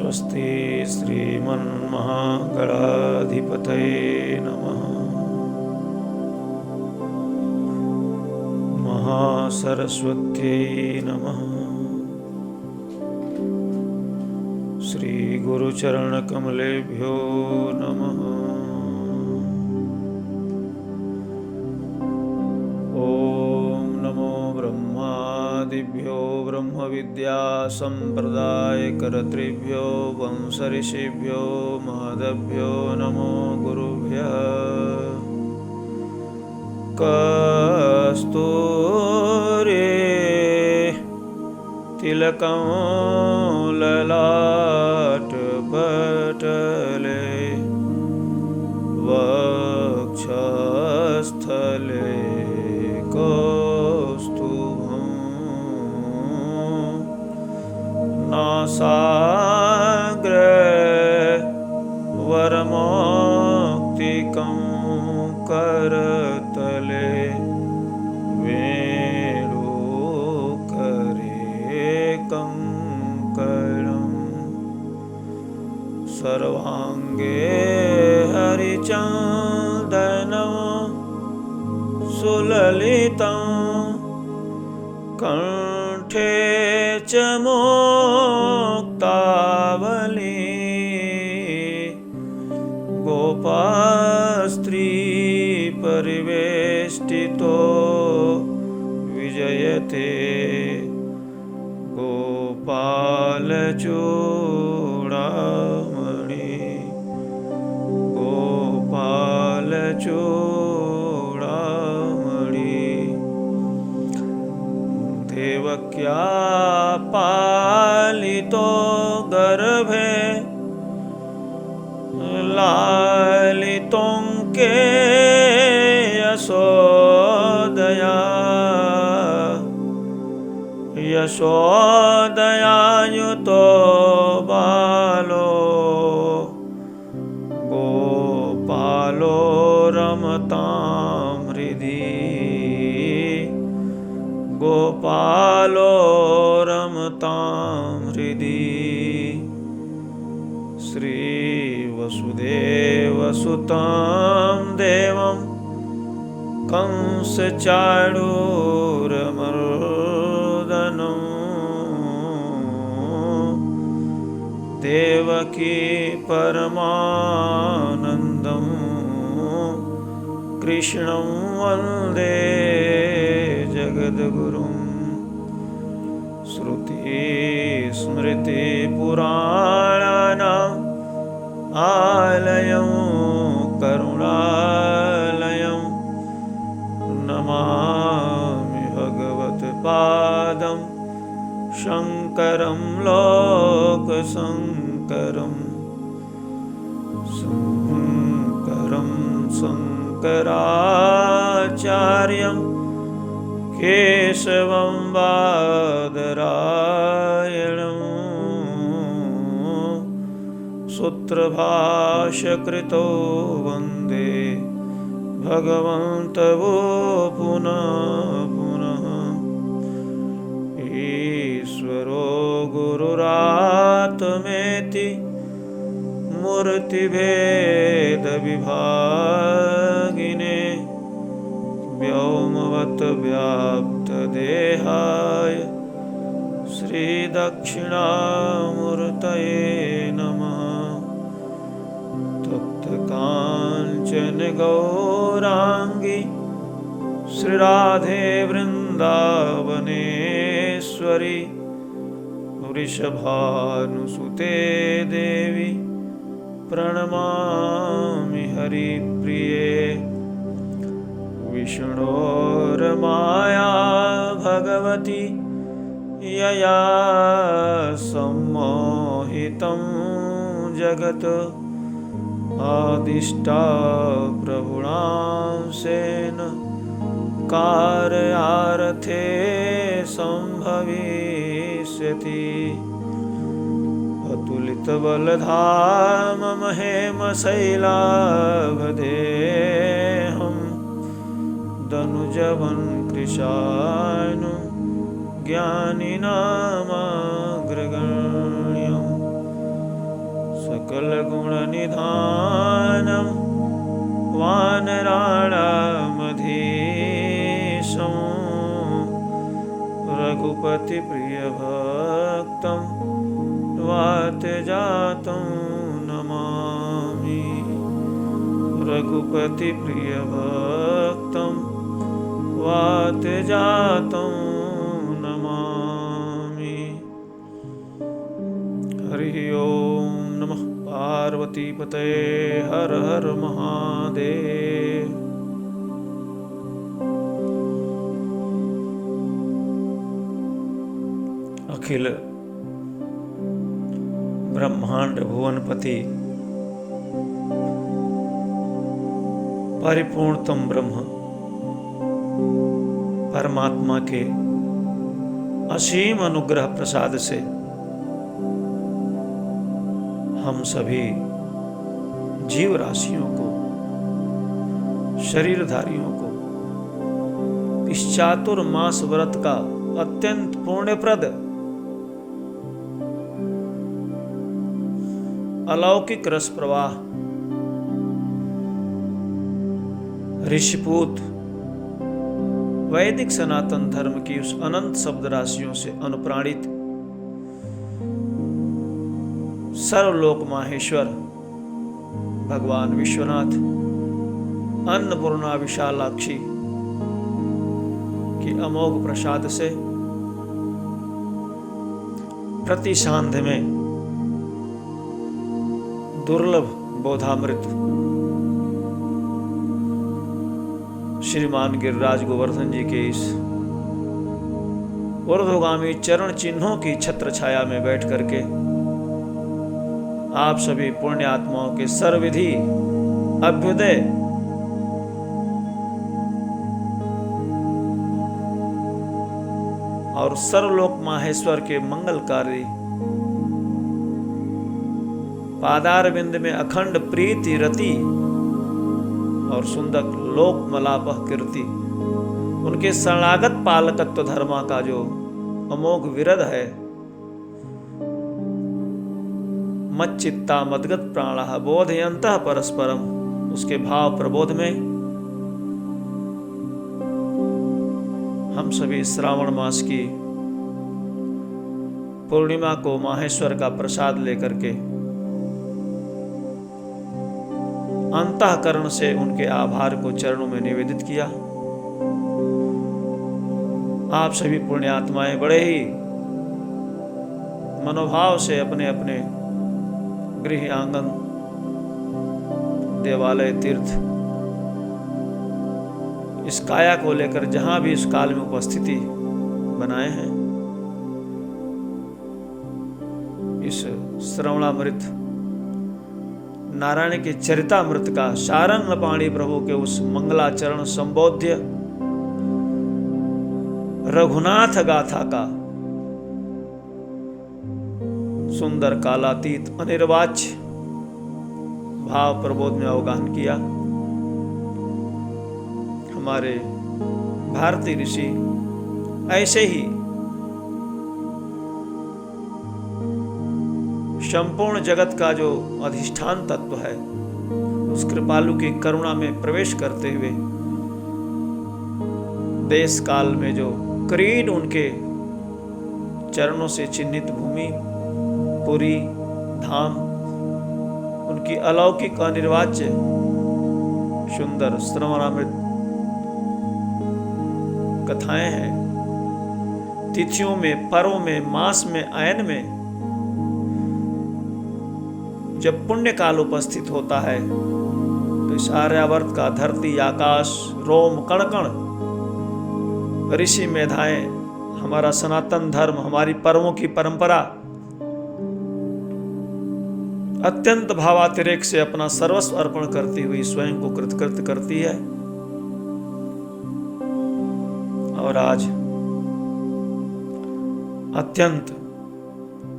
स्वस्ति श्रीमन्महागणाधिपतये नमः। महासरस्वत्यै नमः। श्रीगुरुचरणकमलेभ्यो नमः। ॐ नमो ब्रह्मादिभ्यो ब्रह्मविद्यासम्प्रदायकर्तृभ्यो वंशऋषिभ्यो महद्भ्यो नमो गुरुभ्यः। कस्तूरी तिलकं ललाटपटले वक्षस्थले कौस्तुभं नासाग्रे वरमौक्तिकं करतले वेणुकरे कंकणं सर्वांगे हरिचन्दनं सुललितं कंठे च मुक्तावली गोपास्त्री परिवेष्टितो विजयते गोपालचूडामणि गोपालचूडामणि देवक्या पालितो गर्भे लालितं के यशोदया यशोदयायुतो बालो गोपालो रमतां हृदि गोपालो रमतां हृदि। श्रीवसुदेवसुतं देवं कंसचाणूरमर्दनं देवकी परमानन्दं कृष्णं वन्दे जगद्गुरुं। श्रुतिस्मृतिपुराणानाम् आलयं करुणालयं नमामि भगवत्पादं शङ्करं लोकशङ्करं। शङ्करं शङ्कराचार्यं केशवं बादरायणं सूत्रभाष्यकृतो वन्दे भगवन्तौ पुनः पुनः। ईश्वरो गुरुरात्मेति मूर्तिभेदविभागिने व्योमवद्व्याप्तदेहाय श्रीदक्षिणामूर्तये नमः। तप्तकाञ्चन गौराङ्गी श्रीराधे वृन्दावनेश्वरी वृषभानुसुते देवी प्रणमामि हरिप्रिये। विष्णोर्माया भगवती यया सम्मोहितं जगत् आदिष्टा प्रभुणांसेन कार्यार्थे सम्भविष्यति। अतुलितबलधामं हेमशैलावदेहं दनुजवन् कृशानु ज्ञानिनामग्रगण्यं निधानं वानराणामधीशं रघुपतिप्रियभक्तं वातजातं नमामि। रघुपतिप्रियभक्तं वातजातं नमामि। हरि ओम नमः पार्वतीपतये। हर हर महादेव। अखिल ब्रह्मांड भुवनपति परिपूर्णतम ब्रह्म परमात्मा के असीम अनुग्रह प्रसाद से हम सभी जीव राशियों को, शरीरधारियों को इस चातुर्मास व्रत का अत्यंत पुण्यप्रद अलौकिक रस प्रवाह ऋषिपूत वैदिक सनातन धर्म की उस अनंत शब्द राशियों से अनुप्राणित सर्वलोक माहेश्वर भगवान विश्वनाथ अन्नपूर्णा विशालाक्षी की अमोघ प्रसाद से प्रति सांध्य में दुर्लभ बोधामृत श्रीमान गिरिराज गोवर्धन जी के इस ऊर्ध्वगामी चरण चिन्हों की छत्र छाया में बैठ करके आप सभी पुण्य आत्माओं के सर्वविधि अभ्युदय और सर्वलोक माहेश्वर के मंगलकारी पादारविंद में अखंड प्रीति रति और सुंदर लोक मलापह कीर्ति उनके शरणागत पालकत्व धर्मा का जो अमोघ विरध है। मच्चित्ता मदगत प्राणः बोधयन्तः परस्परम, उसके भाव प्रबोध में हम सभी श्रावण मास की पूर्णिमा को माहेश्वर का प्रसाद लेकर के अंतःकरण से उनके आभार को चरणों में निवेदित किया। आप सभी पुण्यात्माएं बड़े ही मनोभाव से अपने अपने गृह आंगन देवालय तीर्थ इस काया को लेकर जहां भी इस काल में उपस्थिति बनाए हैं, इस श्रवणामृत नारायण के चरितामृत का शारंग पाणी प्रभु के उस मंगलाचरण संबोध्य रघुनाथ गाथा का सुंदर कालातीत अनिर्वाच्य भाव प्रबोध में अवगाहन किया। हमारे भारतीय ऋषि ऐसे ही संपूर्ण जगत का जो अधिष्ठान तत्व है उस कृपालु की करुणा में प्रवेश करते हुए देश काल में जो क्रीड उनके चरणों से चिन्हित भूमि पुरी धाम उनकी अलौकिक अनिर्वाच्य सुंदर श्रवणामृत कथाएं हैं। तिथियों में, पर्वों में, मास में, अयन में जब पुण्य काल उपस्थित होता है तो इस आर्यावर्त का धरती आकाश रोम कण कण ऋषि मेधाएं हमारा सनातन धर्म हमारी पर्वों की परंपरा अत्यंत भावातिरेक से अपना सर्वस्व अर्पण करती हुई स्वयं को कृतकृत्य करती है। और आज अत्यंत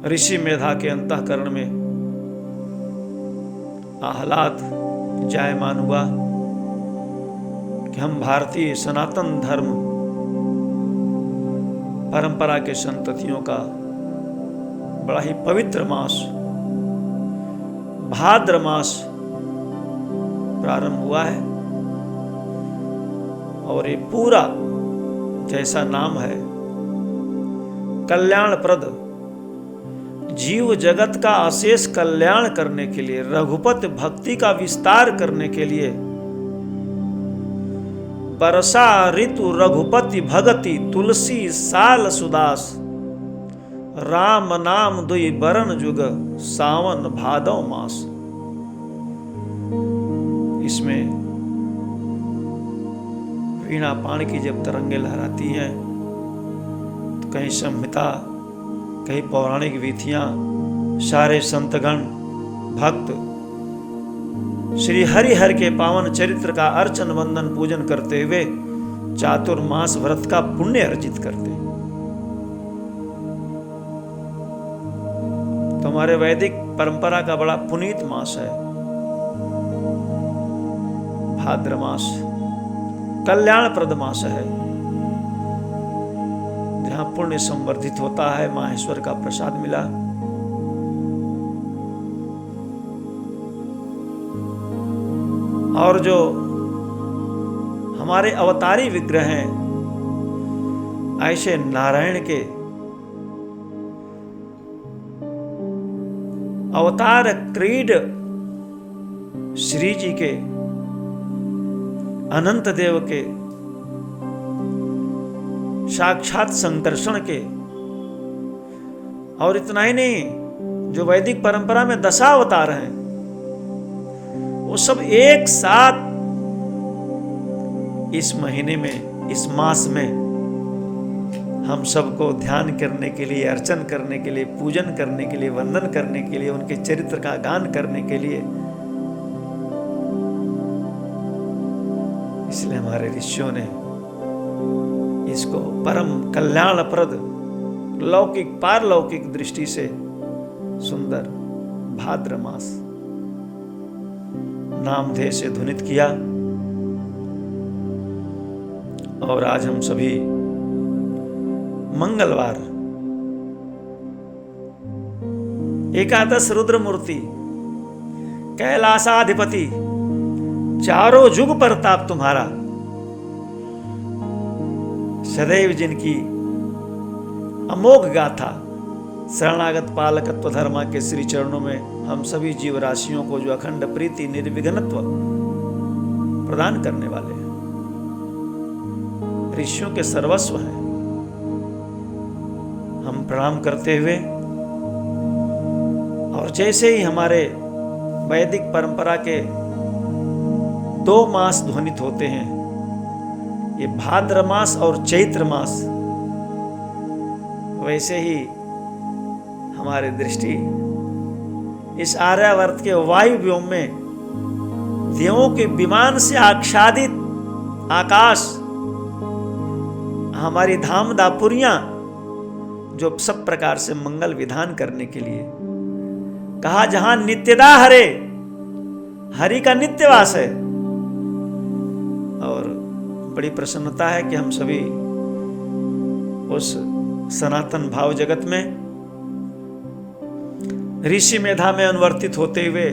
ऋषि मेधा के अंतःकरण में आह्लाद जायमान हुआ कि हम भारतीय सनातन धर्म परंपरा के संततियों का बड़ा ही पवित्र मास भाद्र मास प्रारंभ हुआ है और ये पूरा जैसा नाम है कल्याणप्रद, जीव जगत का अशेष कल्याण करने के लिए, रघुपति भक्ति का विस्तार करने के लिए, वर्षा ऋतु रघुपति भगति तुलसी साल सुदास, राम नाम दुई बरन जुग सावन भादव मास। इसमें वीणा पाण की जब तरंगे लहराती हैं तो कहीं संहिता, कहीं पौराणिक वीथियां, सारे संतगण भक्त श्री हरिहर के पावन चरित्र का अर्चन वंदन पूजन करते हुए चातुर्मास व्रत का पुण्य अर्जित करते हैं। तो हमारे वैदिक परंपरा का बड़ा पुनीत मास है भाद्र मास, कल्याणप्रद मास है, जहां पुण्य संवर्धित होता है, माहेश्वर का प्रसाद मिला। और जो हमारे अवतारी विग्रह हैं, ऐसे नारायण के अवतार क्रीड श्री जी के, अनंत देव के, साक्षात संकर्षण के, और इतना ही नहीं, जो वैदिक परंपरा में दशावतार हैं वो सब एक साथ इस महीने में, इस मास में हम सबको ध्यान करने के लिए, अर्चन करने के लिए, पूजन करने के लिए, वंदन करने के लिए, उनके चरित्र का गान करने के लिए। इसलिए हमारे ऋषियों ने इसको परम कल्याणप्रद, लौकिक पारलौकिक दृष्टि से सुंदर भाद्र मास नामधेय से ध्वनित किया। और आज हम सभी मंगलवार एकादश रुद्र मूर्ति, कैलासाधिपति, चारों जुग प्रताप तुम्हारा, सदैव जिनकी अमोघ गाथा शरणागत पालकत्व धर्मा के श्री चरणों में हम सभी जीव राशियों को जो अखंड प्रीति निर्विघ्नत्व प्रदान करने वाले हैं, ऋषियों के सर्वस्व हैं, हम प्रणाम करते हुए, और जैसे ही हमारे वैदिक परंपरा के 2 मास ध्वनित होते हैं, ये भाद्र मास और चैत्र मास, वैसे ही हमारी दृष्टि इस आर्यावर्त के वायु व्योम में देवों के विमान से आच्छादित आकाश, हमारी धाम दापुरियां जो सब प्रकार से मंगल विधान करने के लिए कहा, जहां नित्यदा हरे, हरि का नित्यवास है। और बड़ी प्रसन्नता है कि हम सभी उस सनातन भाव जगत में ऋषि मेधा में अनुवर्तित होते हुए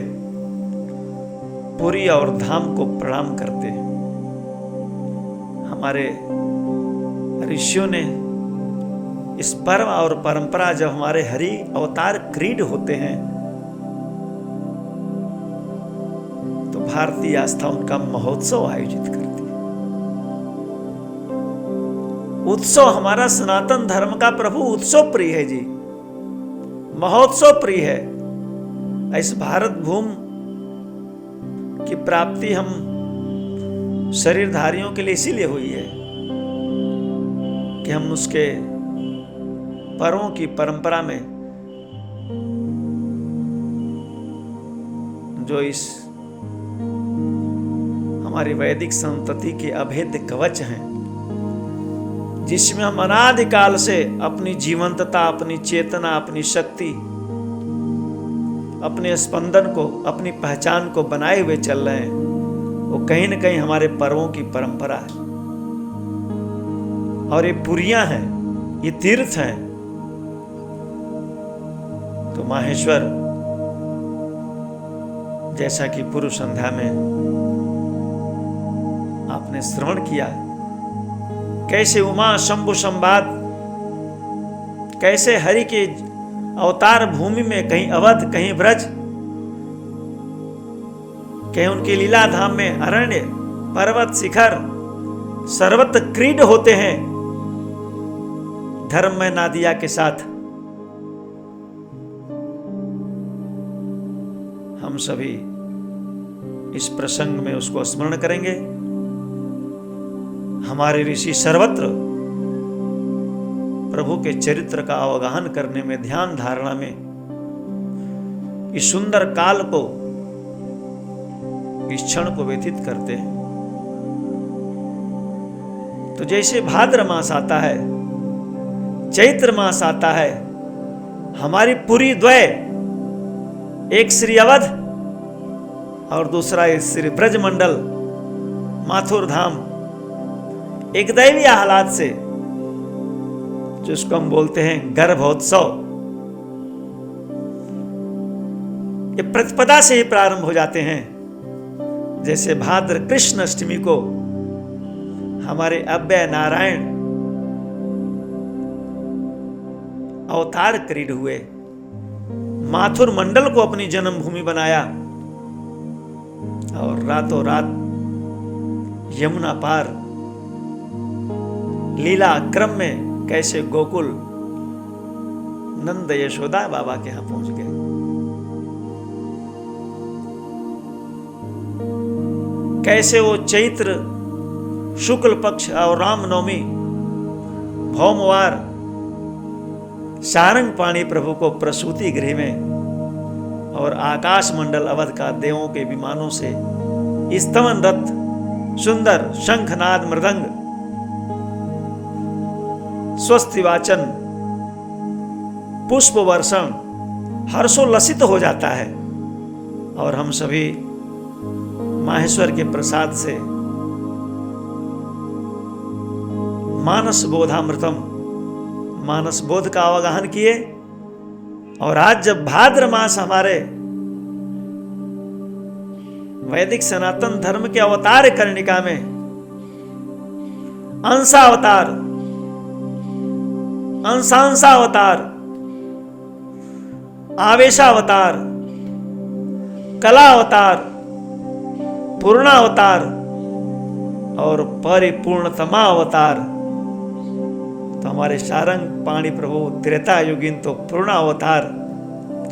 पुरी और धाम को प्रणाम करते हैं। हमारे ऋषियों ने इस पर्व और परंपरा, जब हमारे हरि अवतार क्रीड होते हैं तो भारतीय आस्था उनका महोत्सव आयोजित करती है। उत्सव, हमारा सनातन धर्म का प्रभु उत्सव प्रिय है जी, महोत्सव प्रिय है। इस भारत भूमि की प्राप्ति हम शरीरधारियों के लिए इसीलिए हुई है कि हम उसके पर्वों की परंपरा में जो इस हमारी वैदिक संतति के अभेद्य कवच हैं, जिसमें हम अनादिकाल से अपनी जीवंतता, अपनी चेतना, अपनी शक्ति, अपने स्पंदन को, अपनी पहचान को बनाए हुए चल रहे हैं, वो कहीं न कहीं हमारे पर्वों की परंपरा है। और ये पुरियां हैं, ये तीर्थ हैं। तो माहेश्वर जैसा कि पूर्व संध्या में आपने श्रवण किया, कैसे उमा शंभु संवाद, कैसे हरि के अवतार भूमि में कहीं अवध कहीं ब्रज, कहीं उनकी लीला धाम में अरण्य पर्वत शिखर सर्वत्र क्रीड होते हैं धर्ममय नादिया के साथ। हम सभी इस प्रसंग में उसको स्मरण करेंगे। हमारे ऋषि सर्वत्र प्रभु के चरित्र का अवगाहन करने में, ध्यान धारणा में इस सुंदर काल को, इस क्षण को व्यतीत करते हैं। तो जैसे भाद्र मास आता है, चैत्र मास आता है, हमारी पूरी द्वय, एक श्री अवध और दूसरा श्री ब्रजमंडल माथुर धाम, एक दैवीय हालात से, जिसको हम बोलते हैं गर्भोत्सव, ये प्रतिपदा से ही प्रारंभ हो जाते हैं। जैसे भाद्र कृष्ण अष्टमी को हमारे अव्यय नारायण अवतार क्रीड हुए, माथुर मंडल को अपनी जन्मभूमि बनाया और रातों रात यमुना पार लीला क्रम में कैसे गोकुल नंद यशोदा बाबा के यहां पहुंच गए। कैसे वो चैत्र शुक्ल पक्ष और रामनवमी भौमवार सारंग पाणी प्रभु को प्रसूति गृह में और आकाश मंडल अवध का देवों के विमानों से स्तवन रथ, सुंदर शंखनाद मृदंग, स्वस्ति वाचन, पुष्प वर्षण हर्षोल्लसित हो जाता है। और हम सभी माहेश्वर के प्रसाद से मानस बोधामृतम, मानस बोध का अवगाहन किए। और आज जब भाद्र मास हमारे वैदिक सनातन धर्म के अवतार कर्णिका में अंशावतार, अंशांशावतार, आवेशावतार, कलावतार, पूर्णावतार और परिपूर्णतमा अवतार, तो हमारे सारंग पाणी प्रभु त्रेता युगीन तो पूर्णावतार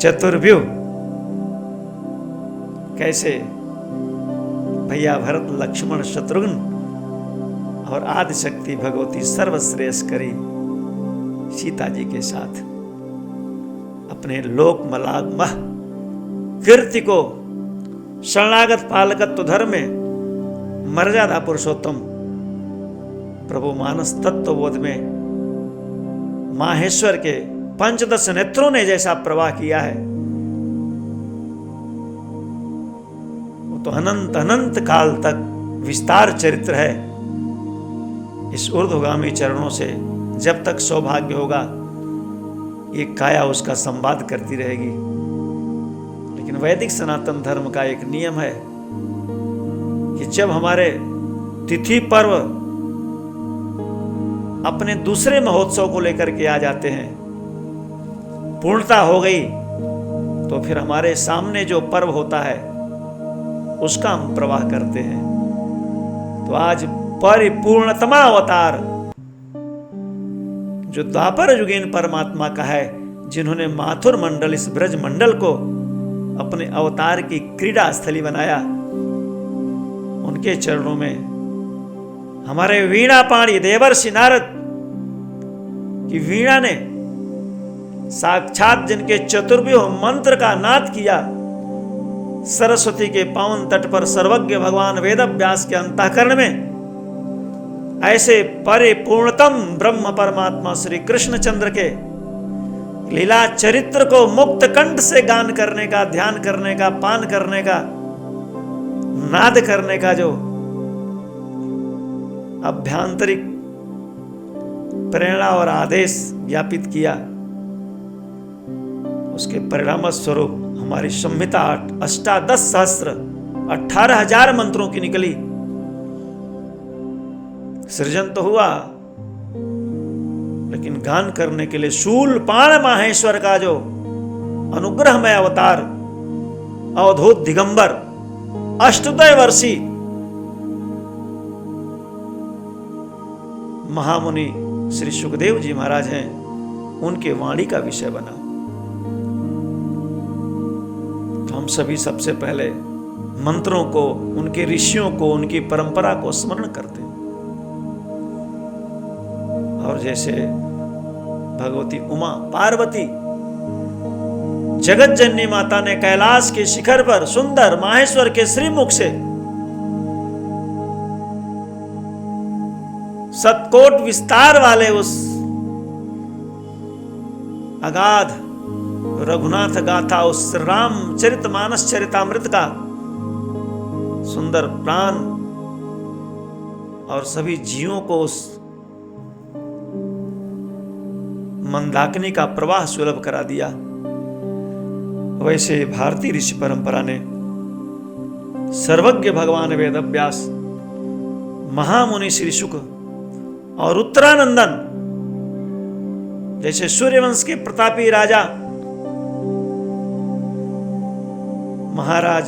चतुर्व्यूह, कैसे भैया भरत लक्ष्मण शत्रुघ्न और आदिशक्ति भगवती सर्वश्रेष्ठ करी सीता जी के साथ अपने लोक मलागमह कीर्ति को शरणागत पालकत्व धर्म में मर्यादा पुरुषोत्तम प्रभु मानस तत्वबोध में माहेश्वर के पंचदश नेत्रों ने जैसा प्रवाह किया है, वो तो अनंत अनंत काल तक विस्तार चरित्र है। इस ऊर्ध्वगामी चरणों से जब तक सौभाग्य होगा, ये काया उसका संवाद करती रहेगी। लेकिन वैदिक सनातन धर्म का एक नियम है कि जब हमारे तिथि पर्व अपने दूसरे महोत्सव को लेकर के आ जाते हैं, पूर्णता हो गई, तो फिर हमारे सामने जो पर्व होता है उसका हम प्रवाह करते हैं। तो आज परिपूर्णतमा अवतार जो द्वापर युगीन परमात्मा का है, जिन्होंने माथुर मंडल, इस ब्रज मंडल को अपने अवतार की क्रीड़ा स्थली बनाया, उनके चरणों में हमारे वीणा पाणी देवर्षि नारद की वीणा ने साक्षात जिनके चतुर्व्यूह मंत्र का नाद किया, सरस्वती के पावन तट पर सर्वज्ञ भगवान वेद व्यास के अंतःकरण में ऐसे परिपूर्णतम ब्रह्म परमात्मा श्री कृष्णचंद्र के लीला चरित्र को मुक्त कंठ से गान करने का, ध्यान करने का, पान करने का, नाद करने का जो अभ्यांतरिक प्रेरणा और आदेश ज्ञापित किया, उसके परिणाम स्वरूप हमारी संहिता अष्टादश सहस्त्र 18,000 मंत्रों की निकली। सृजन तो हुआ, लेकिन गान करने के लिए शूलपाण माहेश्वर का जो अनुग्रहमय अवतार, अवधूत दिगंबर, अष्टोदय वर्षी महामुनि श्री सुखदेव जी महाराज हैं, उनके वाणी का विषय बना। तो हम सभी सबसे पहले मंत्रों को, उनके ऋषियों को, उनकी परंपरा को स्मरण करते हैं। और जैसे भगवती उमा पार्वती जगत जननी माता ने कैलाश के शिखर पर सुंदर माहेश्वर के श्रीमुख से सतकोट विस्तार वाले उस अगाध रघुनाथ गाथा, उस रामचरित मानस चरितामृत का सुंदर प्राण और सभी जीवों को उस मंदाकिनी का प्रवाह सुलभ करा दिया। वैसे भारतीय ऋषि परंपरा ने सर्वज्ञ भगवान वेदव्यास, महामुनि श्री शुक और उत्तरानंदन जैसे सूर्यवंश के प्रतापी राजा महाराज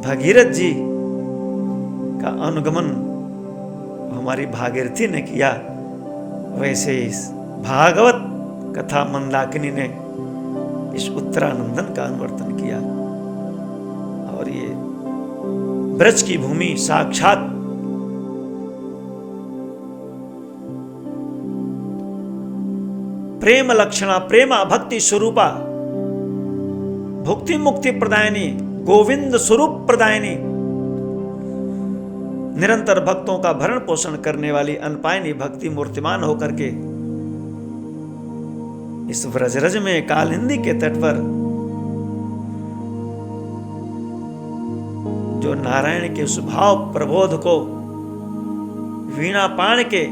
भगीरथ जी का अनुगमन हमारी भागीरथी ने किया, वैसे इस भागवत कथा मंदाकिनी ने इस उत्तरानंदन का अनुवर्तन किया। और ये ब्रज की भूमि साक्षात प्रेम लक्षणा, प्रेमा भक्ति स्वरूपा, भुक्ति मुक्ति प्रदायनी, गोविंद स्वरूप प्रदायनी, निरंतर भक्तों का भरण पोषण करने वाली अनपायनी भक्ति मूर्तिमान होकर के इस व्रजरज में कालिंदी के तट पर जो नारायण के उस भाव प्रबोध को वीणा पाण के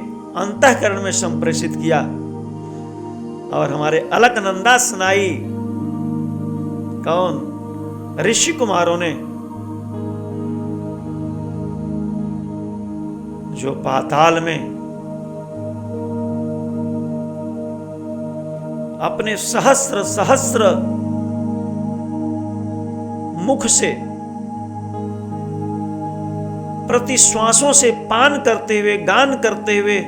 अंतःकरण में संप्रेषित किया और हमारे अलकनंदा सुनाई कौन ऋषि कुमारों ने जो पाताल में अपने सहस्र सहस्र मुख से प्रति श्वासों से पान करते हुए, गान करते हुए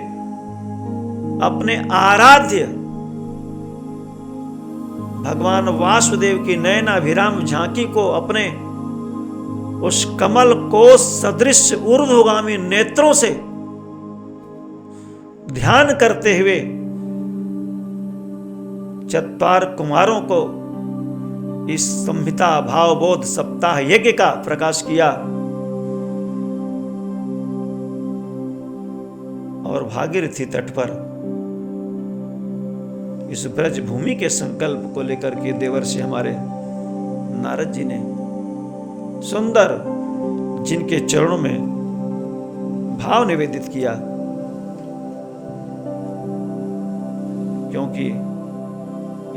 अपने आराध्य भगवान वासुदेव की नयनाभिराम झांकी को अपने उस कमल कोश सदृश ऊर्ध्वगामी नेत्रों से ध्यान करते हुए चत्वार कुमारों को इस संहिता भावबोध सप्ताह यज्ञ का प्रकाश किया और भागीरथी तट पर इस ब्रज भूमि के संकल्प को लेकर के देवर्षि हमारे नारद जी ने सुंदर जिनके चरणों में भाव निवेदित किया, क्योंकि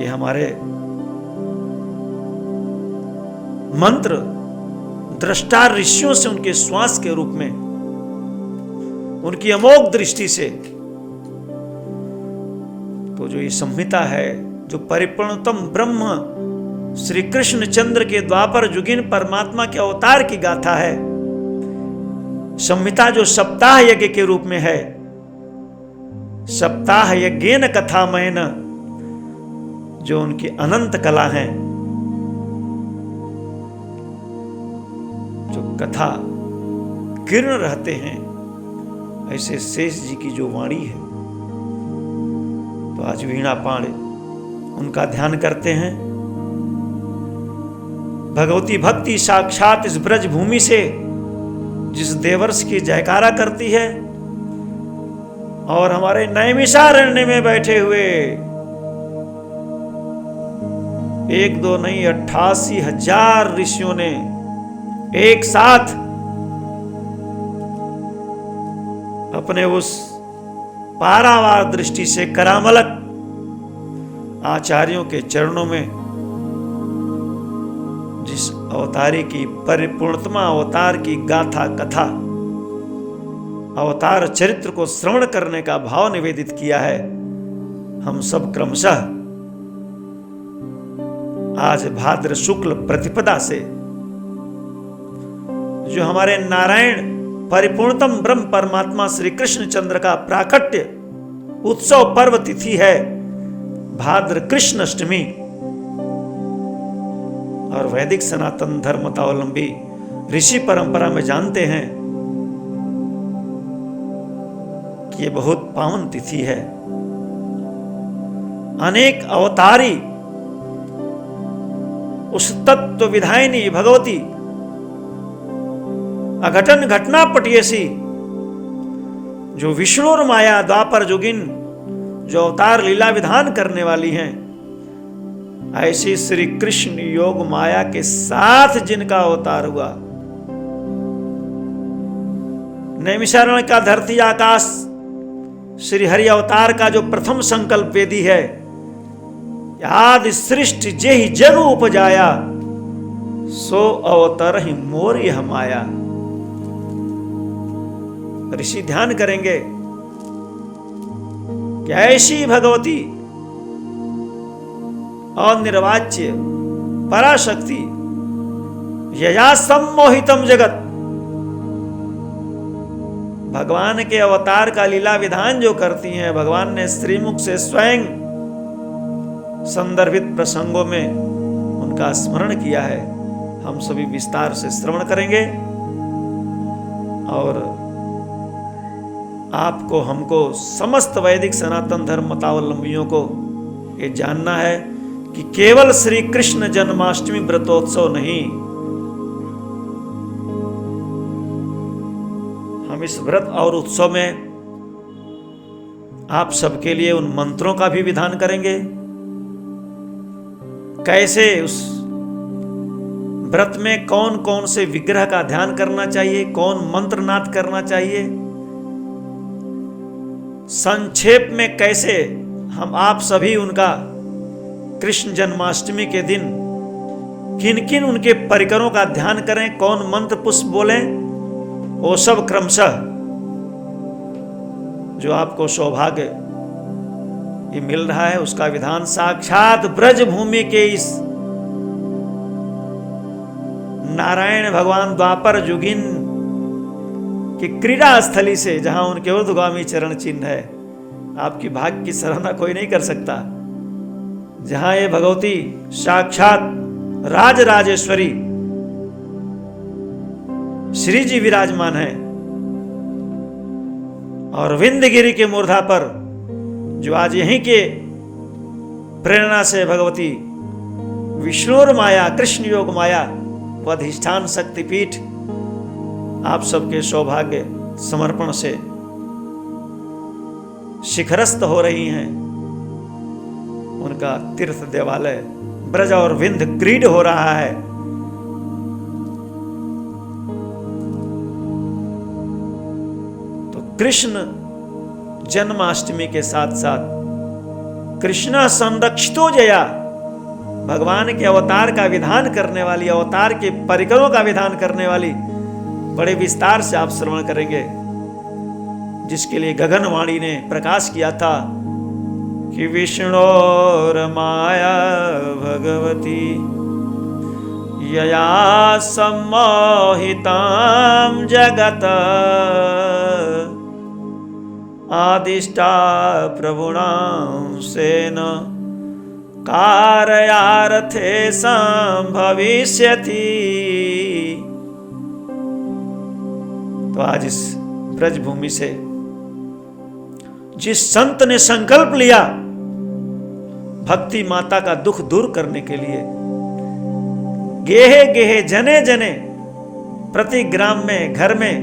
ये हमारे मंत्र दृष्टा ऋषियों से उनके श्वास के रूप में, उनकी अमोघ दृष्टि से, तो जो ये संहिता है, जो परिपूर्णतम ब्रह्म श्री कृष्ण चंद्र के द्वापर जुगिन परमात्मा के अवतार की गाथा है, संहिता जो सप्ताह यज्ञ के रूप में है, सप्ताह यज्ञेन कथामयन, जो उनकी अनंत कला है, जो कथा किरण रहते हैं, ऐसे शेष जी की जो वाणी है, तो आज वीणा पाण उनका ध्यान करते हैं। भगवती भक्ति साक्षात इस ब्रज भूमि से जिस देवर्ष की जयकारा करती है और हमारे नैमिषारण्य में बैठे हुए 1 2 नहीं 88,000 ऋषियों ने एक साथ अपने उस पारावार दृष्टि से करामलक आचार्यों के चरणों में जिस अवतारी की परिपूर्णतमा अवतार की गाथा कथा अवतार चरित्र को श्रवण करने का भाव निवेदित किया है, हम सब क्रमशः आज भाद्र शुक्ल प्रतिपदा से जो हमारे नारायण परिपूर्णतम ब्रह्म परमात्मा श्री कृष्ण चंद्र का प्राकट्य उत्सव पर्व तिथि है भाद्र कृष्ण अष्टमी, और वैदिक सनातन धर्मतावलंबी ऋषि परंपरा में जानते हैं कि यह बहुत पावन तिथि है। अनेक अवतारी उस तत्व विधायिनी भगवती अघटन घटना पटियसी जो विष्णु और माया द्वापर जोगिन जो अवतार लीला विधान करने वाली हैं, ऐसी श्री कृष्ण योग माया के साथ जिनका अवतार हुआ, नैमिषारण्य का धरती आकाश श्री हरि अवतार का जो प्रथम संकल्प वेदी है, आदि सृष्टि जेहि जग उपजाया सो अवतर ही मोर यह माया। ऋषि ध्यान करेंगे कि ऐसी भगवती अनिर्वाच्य पराशक्ति यया सम्मोहितम जगत, भगवान के अवतार का लीला विधान जो करती हैं, भगवान ने श्रीमुख से स्वयं संदर्भित प्रसंगों में उनका स्मरण किया है। हम सभी विस्तार से श्रवण करेंगे और आपको हमको समस्त वैदिक सनातन धर्म मतावलंबियों को ये जानना है कि केवल श्री कृष्ण जन्माष्टमी व्रतोत्सव नहीं, हम इस व्रत और उत्सव में आप सबके लिए उन मंत्रों का भी विधान करेंगे, कैसे उस व्रत में कौन कौन से विग्रह का ध्यान करना चाहिए, कौन मंत्र नाद करना चाहिए, संक्षेप में कैसे हम आप सभी उनका कृष्ण जन्माष्टमी के दिन किन किन उनके परिकरों का ध्यान करें, कौन मंत्र पुष्प बोलें, वो सब क्रमशः जो आपको सौभाग्य ये मिल रहा है उसका विधान साक्षात ब्रज भूमि के इस नारायण भगवान द्वापर जुगिन कि क्रीड़ा स्थली से जहां उनके ऊर्ध्वगामी चरण चिन्ह है, आपकी भाग्य की सराहना कोई नहीं कर सकता, जहां ये भगवती साक्षात राज राजेश्वरी श्री जी विराजमान है, और विंध्यगिरि के मूर्धा पर जो आज यहीं के प्रेरणा से भगवती विष्णु और माया कृष्ण योग माया व अधिष्ठान शक्तिपीठ आप सबके सौभाग्य समर्पण से शिखरस्थ हो रही हैं, उनका तीर्थ देवालय ब्रज और विंध्य क्रीड हो रहा है। तो कृष्ण जन्माष्टमी के साथ साथ कृष्णा संरक्षितो जया, भगवान के अवतार का विधान करने वाली, अवतार के परिकरों का विधान करने वाली बड़े विस्तार से आप श्रवण करेंगे, जिसके लिए गगनवाणी ने प्रकाश किया था कि विष्णोर माया भगवती यया सम्मोहितां जगत आदिष्टा प्रभुणां सेन कारयार्थे संभविष्यति। तो आज इस ब्रजभूमि से जिस संत ने संकल्प लिया भक्ति माता का दुख दूर करने के लिए, गेहे गेहे जने जने प्रति ग्राम में घर में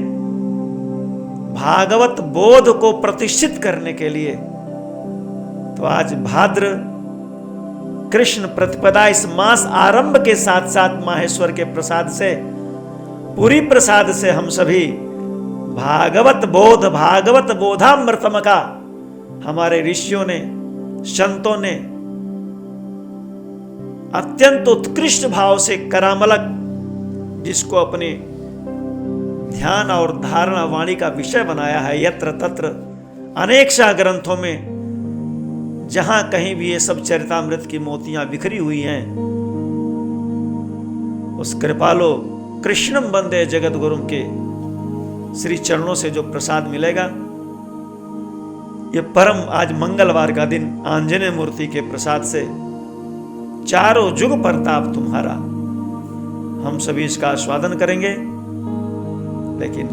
भागवत बोध को प्रतिष्ठित करने के लिए, तो आज भाद्र कृष्ण प्रतिपदा इस मास आरंभ के साथ साथ माहेश्वर के प्रसाद से, पूरी प्रसाद से हम सभी भागवत बोध भागवत बोधामृतम का हमारे ऋषियों ने संतों ने अत्यंत उत्कृष्ट भाव से करामलक, जिसको अपने ध्यान और धारणा वाणी का विषय बनाया है, यत्र तत्र अनेक सा ग्रंथों में जहां कहीं भी ये सब चरितामृत की मोतियां बिखरी हुई हैं, उस कृपालो कृष्णम वंदे जगत गुरुम के श्री चरणों से जो प्रसाद मिलेगा, ये परम आज मंगलवार का दिन आंजनेय मूर्ति के प्रसाद से चारों जुग प्रताप तुम्हारा, हम सभी इसका आस्वादन करेंगे। लेकिन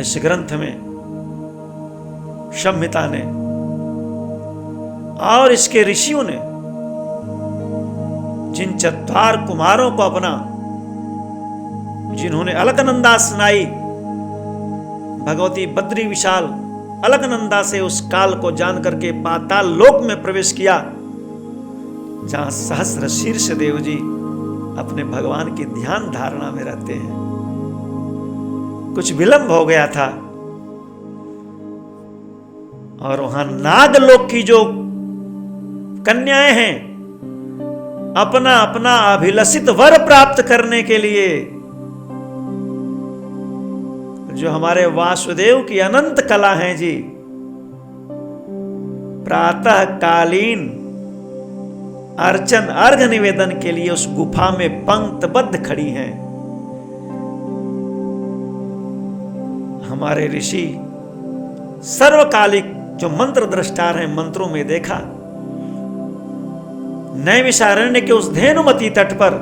इस ग्रंथ में संहिता ने और इसके ऋषियों ने जिन 4 कुमारों को अपना, जिन्होंने अलकनंदा सुनाई, भगवती बद्री विशाल अलकनंदा से उस काल को जान करके पाताल लोक में प्रवेश किया, जहां सहस्र शीर्ष देव जी अपने भगवान की ध्यान धारणा में रहते हैं। कुछ विलंब हो गया था और वहां नागलोक की जो कन्याएं हैं, अपना अपना अभिलषित वर प्राप्त करने के लिए, जो हमारे वासुदेव की अनंत कला है जी, प्रातः कालीन अर्चन अर्घ निवेदन के लिए उस गुफा में पंक्तबद्ध खड़ी हैं। हमारे ऋषि सर्वकालिक जो मंत्र दृष्टार हैं, मंत्रों में देखा, नैमिषारण्य के उस धेनुमती तट पर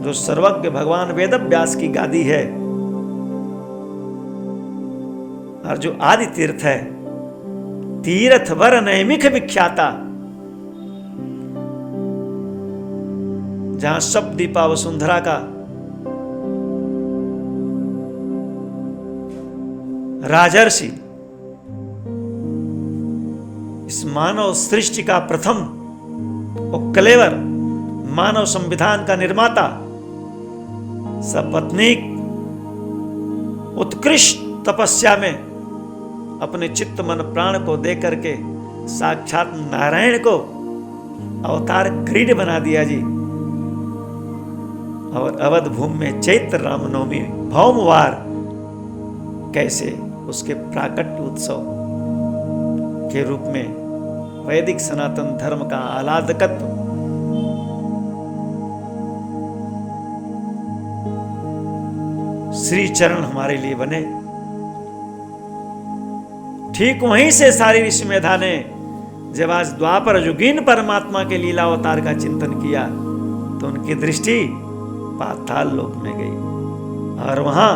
जो सर्वज्ञ भगवान वेदव्यास की गादी है और जो आदि तीर्थ है, तीर्थ वर नैमिख विख्याता, जहां सब दीपा वसुंधरा का राजर्षि, इस मानव सृष्टि का प्रथम और कलेवर मानव संविधान का निर्माता, सपत्नीक उत्कृष्ट तपस्या में अपने चित्त मन प्राण को दे करके साक्षात नारायण को अवतार क्रीड बना दिया जी। और अवध भूमि में चैत्र रामनवमी भौमवार कैसे उसके प्राकट्य उत्सव के रूप में वैदिक सनातन धर्म का आह्लादकत्व श्री चरण हमारे लिए बने। ठीक वहीं से सारी ऋषि मेधा ने जब आज द्वापर युगीन परमात्मा के लीला अवतार का चिंतन किया, तो उनकी दृष्टि पाताल लोक में गई और वहां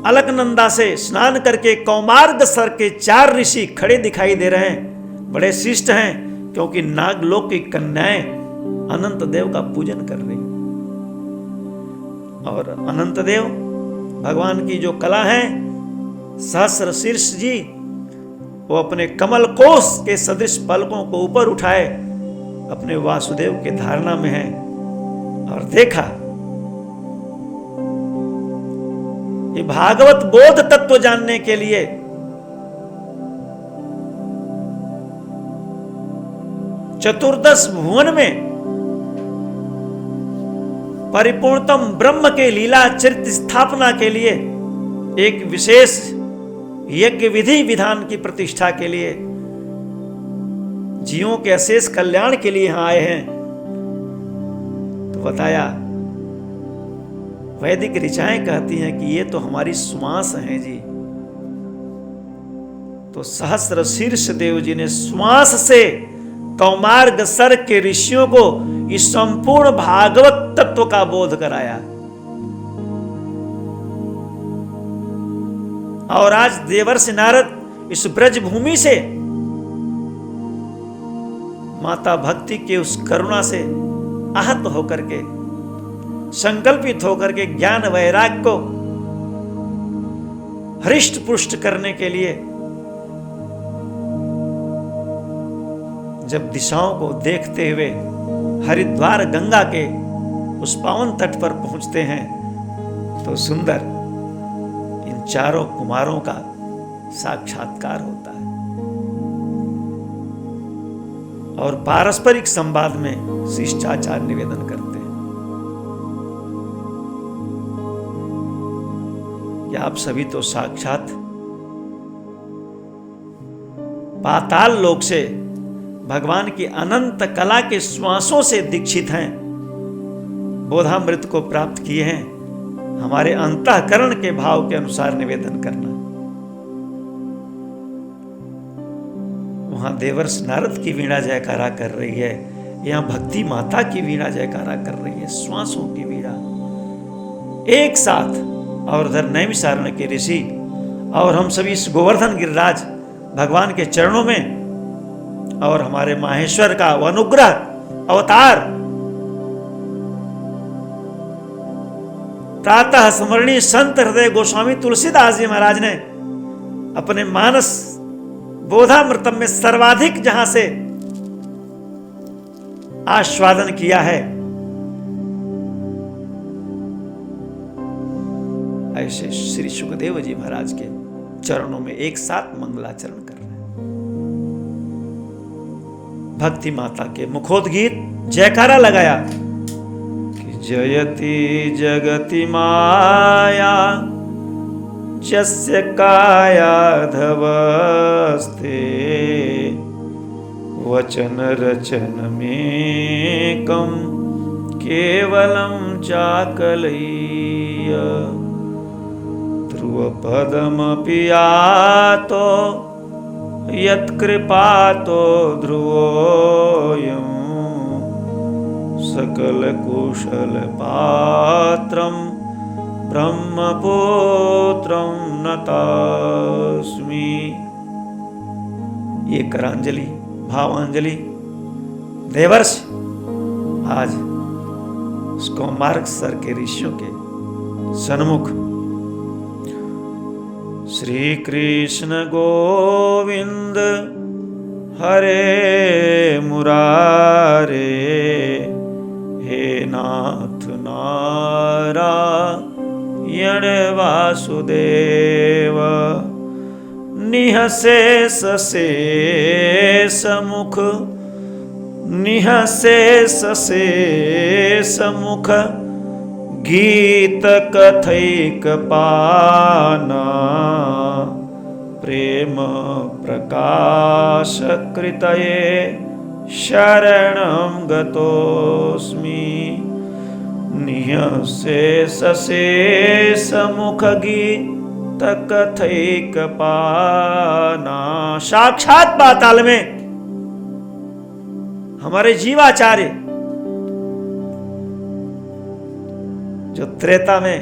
अलकनंदा से स्नान करके कौमार्ग सर के 4 ऋषि खड़े दिखाई दे रहे हैं। बड़े शिष्ट हैं, क्योंकि नागलोक की कन्याएं अनंत देव का पूजन कर रही, और अनंत देव भगवान की जो कला है, सहस्र शीर्ष जी, वो अपने कमल कोश के सदृश पलकों को ऊपर उठाए अपने वासुदेव के धारणा में है। और देखा ये भागवत बोध तत्व जानने के लिए चतुर्दश भुवन में परिपूर्णतम ब्रह्म के लीला चरित्र स्थापना के लिए एक विशेष यज्ञ विधि विधान की प्रतिष्ठा के लिए, जीवों के अशेष कल्याण के लिए यहां आए हैं। तो बताया, वैदिक ऋचाएं कहती हैं कि ये तो हमारी श्वास हैं जी। तो सहस्र शीर्ष देव जी ने श्वास से कौमार्ग सर के ऋषियों को इस संपूर्ण भागवत तत्व का बोध कराया। और आज देवर्षि नारद इस ब्रज भूमि से माता भक्ति के उस करुणा से आहत होकर के, संकल्पित होकर के ज्ञान वैराग्य को हृष्ट पुष्ट करने के लिए जब दिशाओं को देखते हुए हरिद्वार गंगा के उस पावन तट पर पहुंचते हैं, तो सुंदर इन चारों कुमारों का साक्षात्कार होता है। और पारस्परिक संवाद में शिष्टाचार निवेदन करते हैं। या आप सभी तो साक्षात पाताल लोक से भगवान की अनंत कला के श्वासों से दीक्षित हैं, बोधामृत को प्राप्त किए हैं। हमारे अंतःकरण के भाव के अनुसार निवेदन करना। वहां देवर्ष नारद की वीणा जयकारा कर रही है, यहां भक्ति माता की वीणा जयकारा कर रही है, श्वासों की वीणा एक साथ। और उधर नैमिषारण्य के ऋषि और हम सभी इस गोवर्धन गिरिराज भगवान के चरणों में और हमारे माहेश्वर का वो अनुग्रह अवतार प्रातः स्मरणीय संत हृदय गोस्वामी तुलसीदास जी महाराज ने अपने मानस बोधामृतम में सर्वाधिक जहां से आस्वादन किया है, ऐसे श्री सुखदेव जी महाराज के चरणों में एक साथ मंगलाचरण कर रहे हैं। भक्ति माता के मुखोद्गीत जयकारा लगाया कि जयति जगति माया यस्य कायाधवस्ते वचन रचन मेकं केवलं चाकलय्य ध्रुवपदमपि यातो यत्कृपातो ध्रुवोऽयं सकलकुशलपात्रं ब्रह्मपुत्रं नतास्मि। ये करांजलि भावांजलि देवर्ष आज उसको मार्ग सर के ऋषियों के सन्मुख श्री कृष्ण गोविंद हरे मुरारे हे नाथ नारायण वासुदेव निःशेष शेष मुख निःशेष शेष मुख गीत कथैक पाना प्रेम प्रकाश कृतये शरणं गतोऽस्मि। निःशेष शेष मुख गीत कथैक पाना। साक्षात पाताल में हमारे जीवाचार्य जो त्रेता में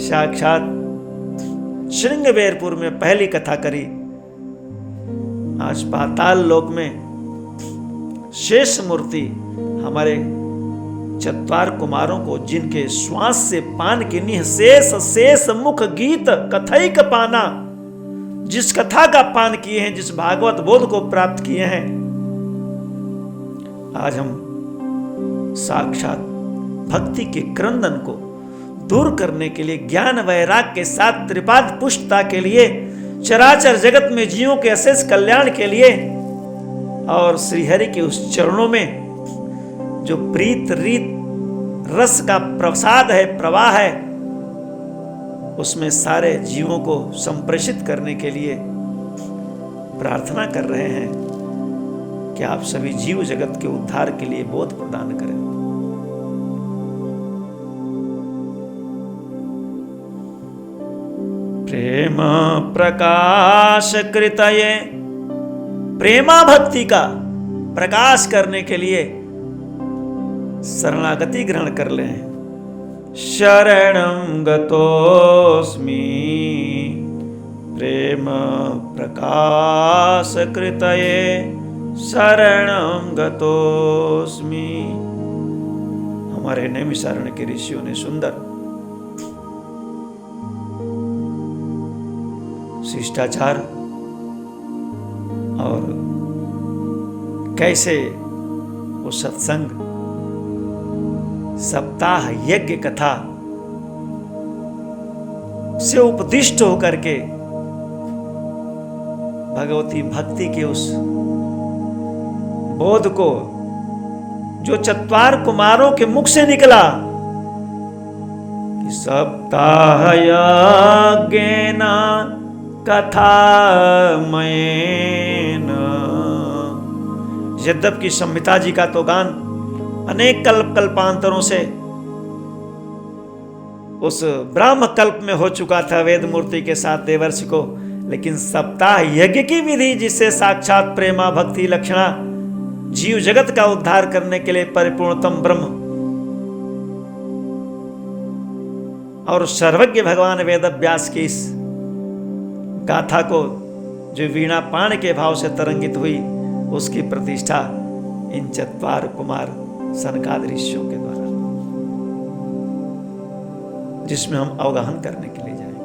साक्षात श्रृंगबेरपुर में पहली कथा करी, आज पाताल लोक में शेष मूर्ति हमारे चत्वार कुमारों को जिनके श्वास से पान के निःशेष शेष मुख गीत कथैक पाना, जिस कथा का पान किए हैं, जिस भागवत बोध को प्राप्त किए हैं, आज हम साक्षात भक्ति के क्रंदन को दूर करने के लिए, ज्ञान वैराग के साथ त्रिपाद पुष्टता के लिए, चराचर जगत में जीवों के अशेष कल्याण के लिए और श्रीहरि के उस चरणों में जो प्रीत रीत रस का प्रसाद है, प्रवाह है, उसमें सारे जीवों को संप्रेषित करने के लिए प्रार्थना कर रहे हैं कि आप सभी जीव जगत के उद्धार के लिए बोध प्रदान करें। प्रेम प्रकाश कृतये, प्रेमा भक्ति का प्रकाश करने के लिए शरणागति ग्रहण कर लें। शरणं गतोऽस्मि प्रेम प्रकाश कृतये शरणं गतोऽस्मि। हमारे नैमिषारण्य के ऋषियों ने सुंदर शिष्टाचार और कैसे वो सत्संग सप्ताह यज्ञ कथा से उपदिष्ट होकर के भगवती भक्ति के उस बोध को जो चत्वार कुमारों के मुख से निकला कि सप्ताह यज्ञेन कथामयेन। यद्यपि संहिता जी का तो गान अनेक कल्प कल्पांतरों से उस ब्राह्म कल्प में हो चुका था वेद मूर्ति के साथ देवर्षि को, लेकिन सप्ताह यज्ञ की विधि जिससे साक्षात प्रेमा भक्ति लक्षणा जीव जगत का उद्धार करने के लिए परिपूर्णतम ब्रह्म और सर्वज्ञ भगवान वेद व्यास की इस गाथा को जो वीणा पाण के भाव से तरंगित हुई, उसकी प्रतिष्ठा इन चत्वार कुमार सनकादि ऋषियों के द्वारा, जिसमें हम अवगाहन करने के लिए जाएंगे।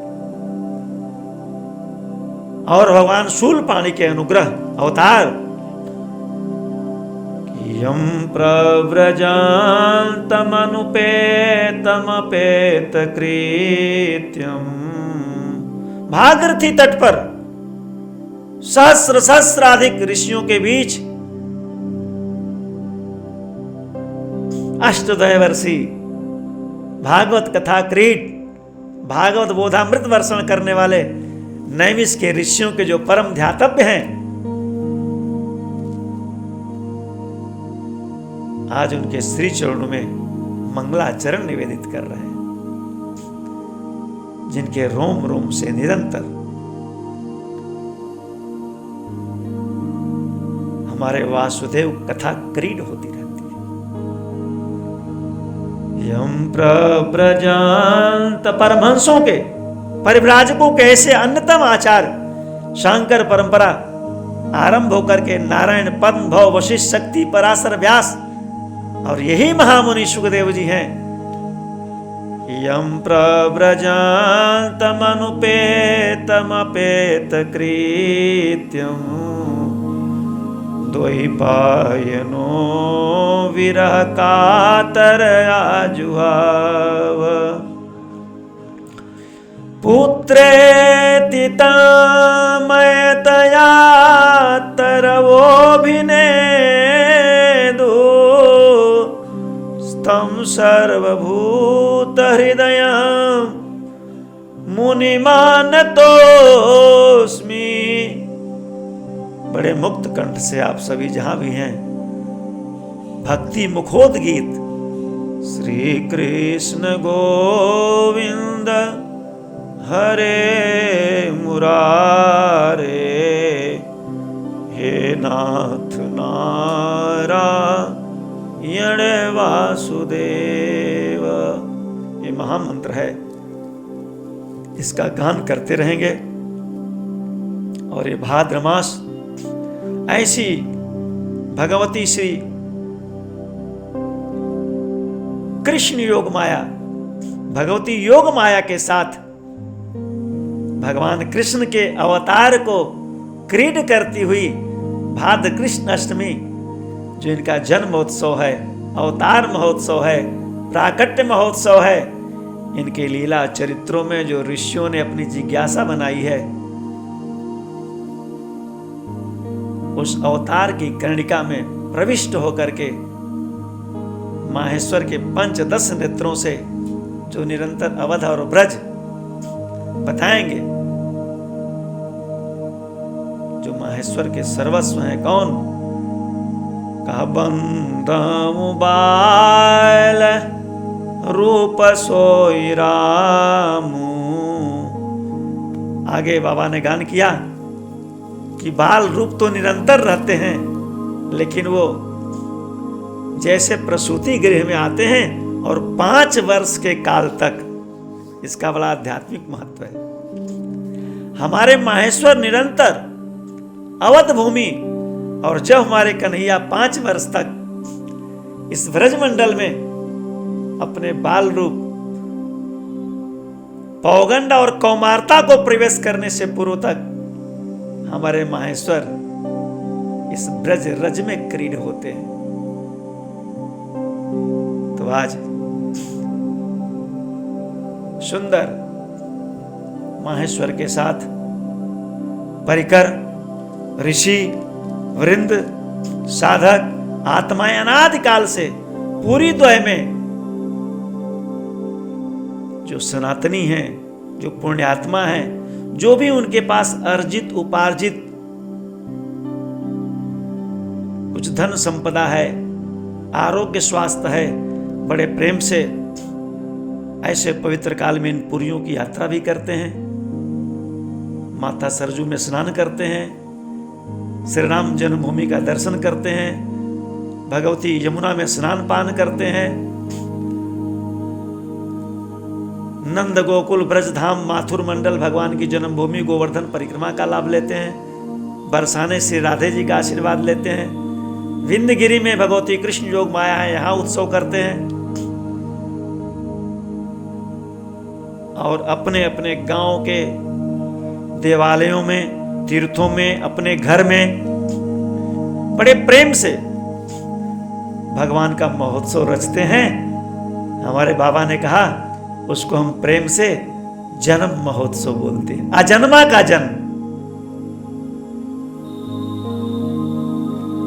और भगवान शूलपाणि के अनुग्रह अवतार यम प्रव्रजान्तमनुपेतमपेत कृत्यम। भागीरथी तट पर सहस्र सहस्राधिक ऋषियों के बीच अष्टोदय वर्षी भागवत कथा क्रीड भागवत बोधामृत वर्षण करने वाले नैमिष के ऋषियों के जो परम ध्यातव्य हैं, आज उनके श्री चरणों में मंगलाचरण निवेदित कर रहे हैं, जिनके रोम रोम से निरंतर हमारे वासुदेव कथा क्रीड होती रहती है। यम प्रव्रजान्त परमहंसों के परिव्राजकों के ऐसे अन्यतम आचार शंकर परंपरा आरंभ होकर के नारायण पद्म भव वशिष्ठ शक्ति पराशर व्यास और यही महामुनि सुखदेव जी हैं। यम प्रव्रजान्तमनुपेतमपेत कृत्यम द्वैपायनो विरह कातर आजुहाव। पुत्रेति तमयतया तरवोभिनेदु तं सर्वभूत हृदयं मुनिमानतोस्मि। बड़े मुक्त कंठ से आप सभी जहां भी हैं भक्ति मुखोद गीत श्री कृष्ण गोविंद हरे मुरारे हे नाथ नारायण वासुदेव। ये महामंत्र है, इसका गान करते रहेंगे। और ये भाद्र मास ऐसी भगवती श्री कृष्ण योग माया भगवती योग माया के साथ भगवान कृष्ण के अवतार को क्रीड करती हुई भाद्र कृष्ण अष्टमी, जो इनका जन्म महोत्सव है, अवतार महोत्सव है, प्राकट्य महोत्सव है, इनके लीला चरित्रों में जो ऋषियों ने अपनी जिज्ञासा बनाई है, उस अवतार की कर्णिका में प्रविष्ट होकर के माहेश्वर के पंचदश नेत्रों से जो निरंतर अवध और ब्रज बताएंगे। जो माहेश्वर के सर्वस्व हैं कौन? कहा बंदमुबाल रूप सोई रामू। आगे बाबा ने गान किया कि बाल रूप तो निरंतर रहते हैं, लेकिन वो जैसे प्रसूति गृह में आते हैं और 5 वर्ष के काल तक, इसका बड़ा आध्यात्मिक महत्व है। हमारे माहेश्वर निरंतर अवध भूमि, और जब हमारे कन्हैया 5 वर्ष तक इस ब्रजमंडल में अपने बाल रूप पौगंड और कौमारता को प्रवेश करने से पूर्व तक हमारे माहेश्वर इस ब्रज रज में क्रीड होते हैं। तो आज सुंदर माहेश्वर के साथ परिकर ऋषि वृंद साधक आत्माएं अनादिकाल से पूरी द्वय में जो सनातनी हैं, जो पुण्यात्मा हैं, जो भी उनके पास अर्जित उपार्जित कुछ धन संपदा है, आरोग्य स्वास्थ्य है, बड़े प्रेम से ऐसे पवित्र काल में इन पुरियों की यात्रा भी करते हैं, माता सरजू में स्नान करते हैं, श्री राम जन्मभूमि का दर्शन करते हैं, भगवती यमुना में स्नान पान करते हैं, नंद गोकुल ब्रजधाम माथुर मंडल भगवान की जन्मभूमि गोवर्धन परिक्रमा का लाभ लेते हैं, बरसाने श्री राधे जी का आशीर्वाद लेते हैं, विंध्यगिरी में भगवती कृष्ण योग माया है, यहाँ उत्सव करते हैं, और अपने अपने गांव के देवालयों में, तीर्थों में, अपने घर में बड़े प्रेम से भगवान का महोत्सव रचते हैं। हमारे बाबा ने कहा उसको हम प्रेम से जन्म महोत्सव बोलते हैं, अजन्मा का जन्म।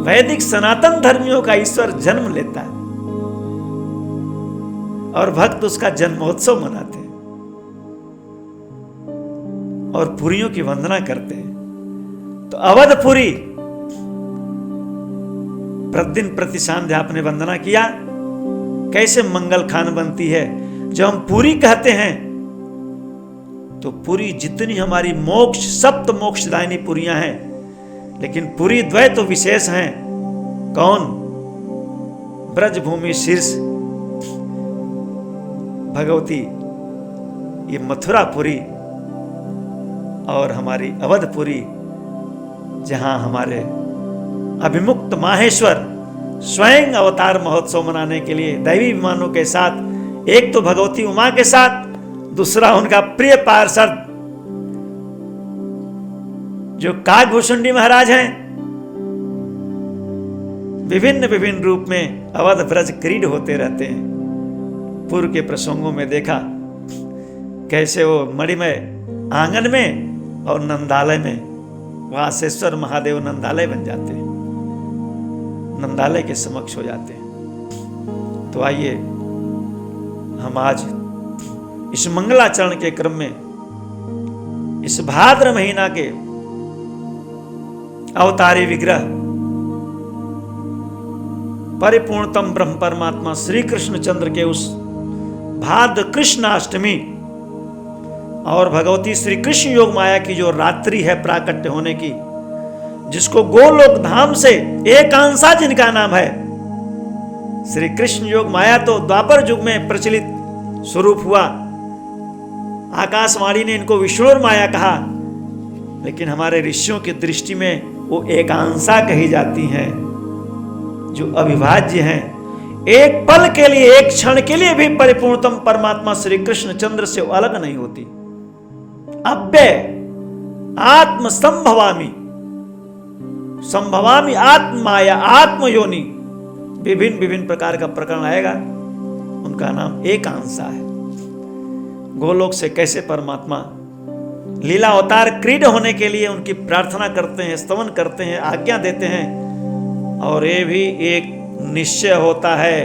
वैदिक सनातन धर्मियों का ईश्वर जन्म लेता है और भक्त उसका जन्मोत्सव मनाते हैं और पुरियों की वंदना करते हैं। तो अवधपुरी प्रतिदिन प्रति संध्या आपने वंदना किया, कैसे मंगल खान बनती है। जब हम पुरी कहते हैं तो पुरी जितनी हमारी मोक्ष सप्त मोक्षदायिनी पुरियां हैं, लेकिन पुरी द्वय तो विशेष हैं। कौन? ब्रजभूमि शीर्ष भगवती ये मथुरापुरी और हमारी अवधपुरी, जहां हमारे अभिमुक्त माहेश्वर स्वयं अवतार महोत्सव मनाने के लिए दैवी विमानों के साथ, एक तो भगवती उमा के साथ, दूसरा उनका प्रिय पार्षद जो काकभूषुंडी महाराज हैं, विभिन्न विभिन्न रूप में अवध ब्रज क्रीड होते रहते हैं। पूर्व के प्रसंगों में देखा कैसे वो मणिमय आंगन में और नंदालय में वासेश्वर महादेव नंदालय बन जाते हैं, नंदालय के समक्ष हो जाते हैं। तो आइए हम आज इस मंगलाचरण के क्रम में इस भाद्र महीना के अवतारी विग्रह परिपूर्णतम ब्रह्म परमात्मा श्री कृष्ण चंद्र के उस भाद्र कृष्णाष्टमी और भगवती श्री कृष्ण योग माया की जो रात्रि है प्राकट्य होने की, जिसको गोलोक धाम से एकांशा जिनका नाम है, श्री कृष्ण योग माया तो द्वापर युग में प्रचलित स्वरूप हुआ, आकाशवाणी ने इनको विष्णुर माया कहा, लेकिन हमारे ऋषियों की दृष्टि में वो एकांशा कही जाती हैं, जो अविभाज्य हैं। एक पल के लिए, एक क्षण के लिए भी परिपूर्णतम परमात्मा श्री कृष्ण चंद्र से अलग नहीं होती। अव्यय आत्म संभवामी, संभवामी आत्माया आत्मयोनि, विभिन्न विभिन्न प्रकार का प्रकरण आएगा, उनका नाम एकांशा है। गोलोक से कैसे परमात्मा लीला अवतार क्रीड होने के लिए उनकी प्रार्थना करते हैं, स्तवन करते हैं, आज्ञा देते हैं, और ये भी एक निश्चय होता है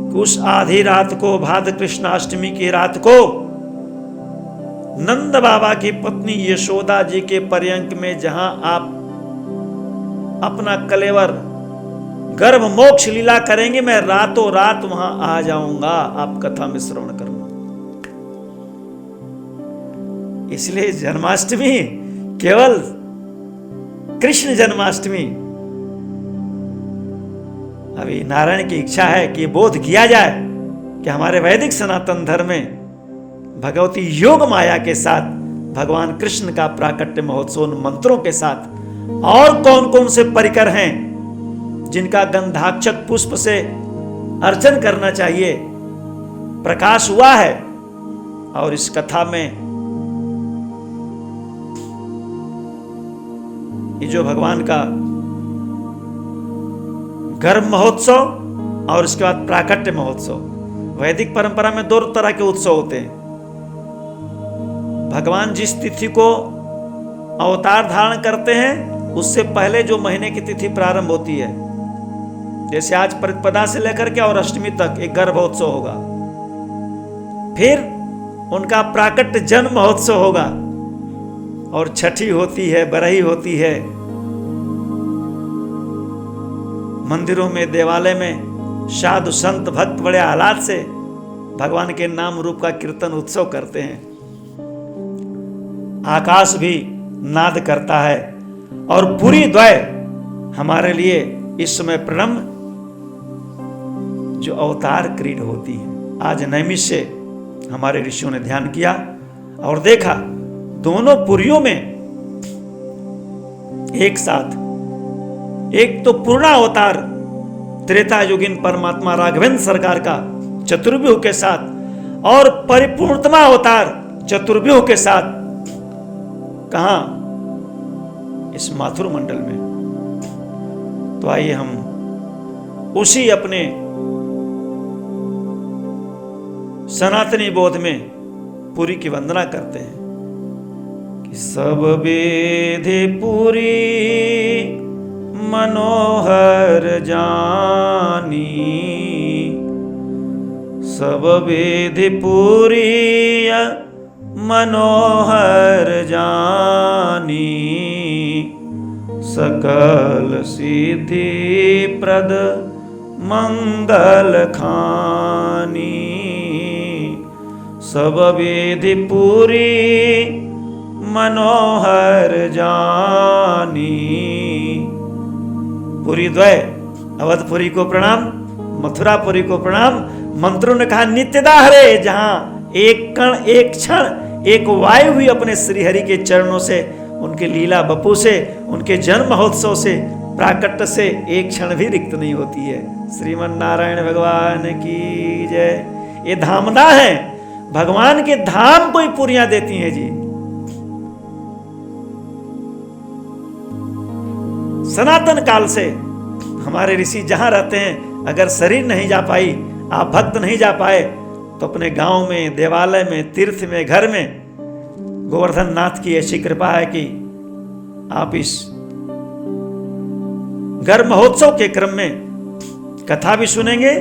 कि उस आधी रात को, भाद्र कृष्णाष्टमी की रात को, नंद बाबा की पत्नी यशोदा जी के पर्यंक में जहां आप अपना कलेवर गर्भ मोक्ष लीला करेंगे, मैं रातों रात वहां आ जाऊंगा, आप कथा में श्रवण करना। इसलिए जन्माष्टमी केवल कृष्ण जन्माष्टमी, अभी नारायण की इच्छा है कि बोध किया जाए कि हमारे वैदिक सनातन धर्म में भगवती योग माया के साथ भगवान कृष्ण का प्राकट्य महोत्सव मंत्रों के साथ और कौन कौन से परिकर हैं जिनका गंधाक्षत पुष्प से अर्चन करना चाहिए, प्रकाश हुआ है। और इस कथा में ये जो भगवान का गर्भ महोत्सव और इसके बाद प्राकट्य महोत्सव, वैदिक परंपरा में दो तरह के उत्सव होते हैं। भगवान जिस तिथि को अवतार धारण करते हैं उससे पहले जो महीने की तिथि प्रारंभ होती है, जैसे आज प्रतिपदा से लेकर के और अष्टमी तक एक गर्भोत्सव होगा, फिर उनका प्राकट्य जन्म महोत्सव होगा, और छठी होती है, बरही होती है। मंदिरों में, देवालय में साधु संत भक्त बड़े आह्लाद से भगवान के नाम रूप का कीर्तन उत्सव करते हैं। आकाश भी नाद करता है और पूरी द्वय हमारे लिए इस समय प्रणम जो अवतार क्रीड होती है। आज नैमिष्य हमारे ऋषियों ने ध्यान किया और देखा दोनों पुरियों में एक साथ, एक तो पूर्णा अवतार त्रेता युगीन परमात्मा राघवेंद्र सरकार का चतुर्व्यूह के साथ, और परिपूर्णतमा अवतार चतुर्व्यूह के साथ, कहां? इस माथुर मंडल में। तो आइए हम उसी अपने सनातनी बोध में पुरी की वंदना करते हैं कि सब वेदे पुरी मनोहर जानी, सब वेदे पुरी मनोहर जानी, सकल सिद्धि प्रद मंगल खानी, सब विधि पूरी मनोहर जानी। पुरी द्वय, अवधपुरी को प्रणाम, मथुरापुरी को प्रणाम। मंत्रों ने कहा नित्यदा हरे, जहां एक कण, एक क्षण, एक वायु भी अपने श्रीहरि के चरणों से, उनके लीला बपू से, उनके जन्म महोत्सव से, प्राकट्य से एक क्षण भी रिक्त नहीं होती है। श्रीमन नारायण भगवान की जय। ये धामना है, भगवान के धाम को ही पुरियां देती हैं जी। सनातन काल से हमारे ऋषि जहां रहते हैं, अगर शरीर नहीं जा पाई, आप भक्त नहीं जा पाए, तो अपने गांव में, देवालय में, तीर्थ में, घर में गोवर्धन नाथ की ऐसी कृपा है कि आप इस गर्भ महोत्सव के क्रम में कथा भी सुनेंगे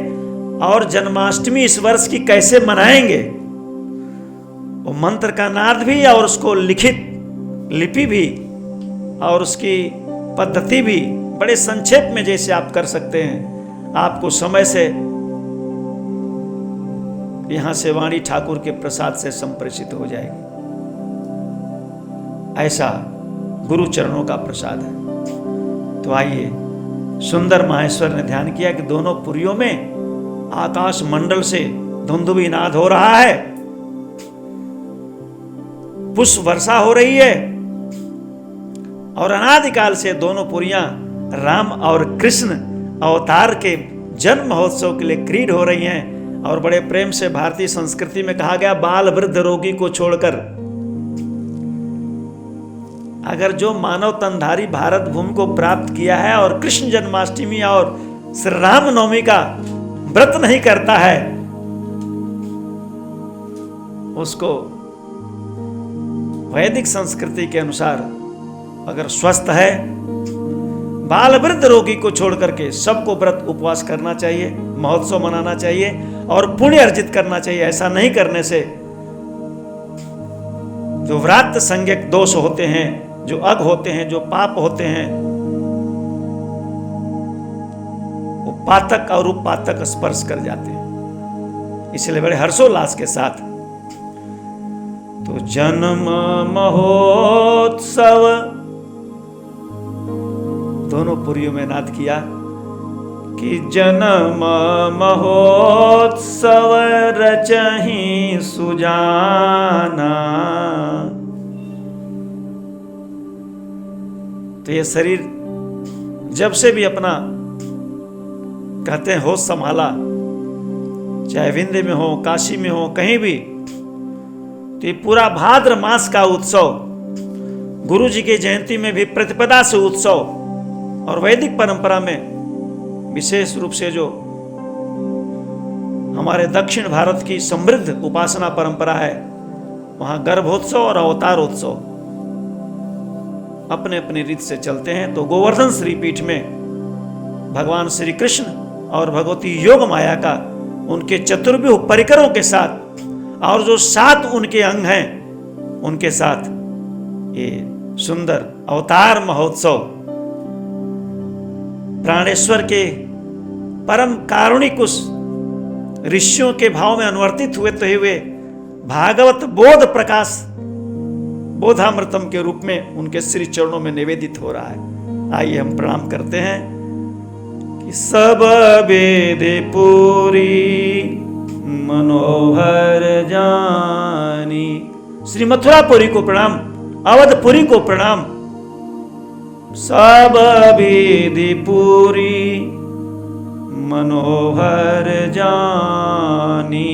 और जन्माष्टमी इस वर्ष की कैसे मनाएंगे, वो मंत्र का नाद भी और उसको लिखित लिपि भी और उसकी पद्धति भी बड़े संक्षेप में जैसे आप कर सकते हैं, आपको समय से यहां से वाणी ठाकुर के प्रसाद से संप्रेषित हो जाएगी। ऐसा गुरु चरणों का प्रसाद है। तो आइए, सुंदर माहेश्वर ने ध्यान किया कि दोनों पुरियों में आकाश मंडल से धुंधुभी नाद हो रहा है, पुष्प वर्षा हो रही है, और अनादिकाल से दोनों पुरियां राम और कृष्ण अवतार के जन्म महोत्सव के लिए क्रीड हो रही हैं। और बड़े प्रेम से भारतीय संस्कृति में कहा गया, बाल वृद्ध रोगी को छोड़कर अगर जो मानव तनधारी भारत भूमि को प्राप्त किया है और कृष्ण जन्माष्टमी और श्री राम नवमी का व्रत नहीं करता है, उसको वैदिक संस्कृति के अनुसार अगर स्वस्थ है, बाल वृद्ध रोगी को छोड़ करके सबको व्रत उपवास करना चाहिए, महोत्सव मनाना चाहिए और पुण्य अर्जित करना चाहिए। ऐसा नहीं करने से जो व्रात संज्ञक दोष होते हैं, जो अघ होते हैं, जो पाप होते हैं, वो पातक और उपातक स्पर्श कर जाते हैं। इसलिए बड़े हर्षोल्लास के साथ तो जन्म महोत्सव दोनों पुरियों में नाद किया कि जन्म महोत्सव रचहि सुजाना। तो ये शरीर जब से भी अपना कहते हैं होश संभाला, चाहे विंध्य में हो, काशी में हो, कहीं भी, तो ये पूरा भाद्र मास का उत्सव, गुरु जी की जयंती में भी प्रतिपदा से उत्सव, और वैदिक परंपरा में विशेष रूप से जो हमारे दक्षिण भारत की समृद्ध उपासना परंपरा है, वहां गर्भोत्सव और अवतारोत्सव अपने अपने रीत से चलते हैं। तो गोवर्धन श्री पीठ में भगवान श्री कृष्ण और भगवती योग माया का उनके चतुर्व्यूह परिकरों के साथ और जो 7 उनके अंग हैं उनके साथ ये सुंदर अवतार महोत्सव प्राणेश्वर के परम कारुणिक उस ऋषियों के भाव में अनुवर्तित हुए भागवत बोध प्रकाश बोधामृतम के रूप में उनके श्री चरणों में निवेदित हो रहा है। आइए हम प्रणाम करते हैं कि सब वेदे पूरी मनोहर जानी। श्री मथुरापुरी को प्रणाम, अवधपुरी को प्रणाम। सब वेदे पूरी मनोहर जानी।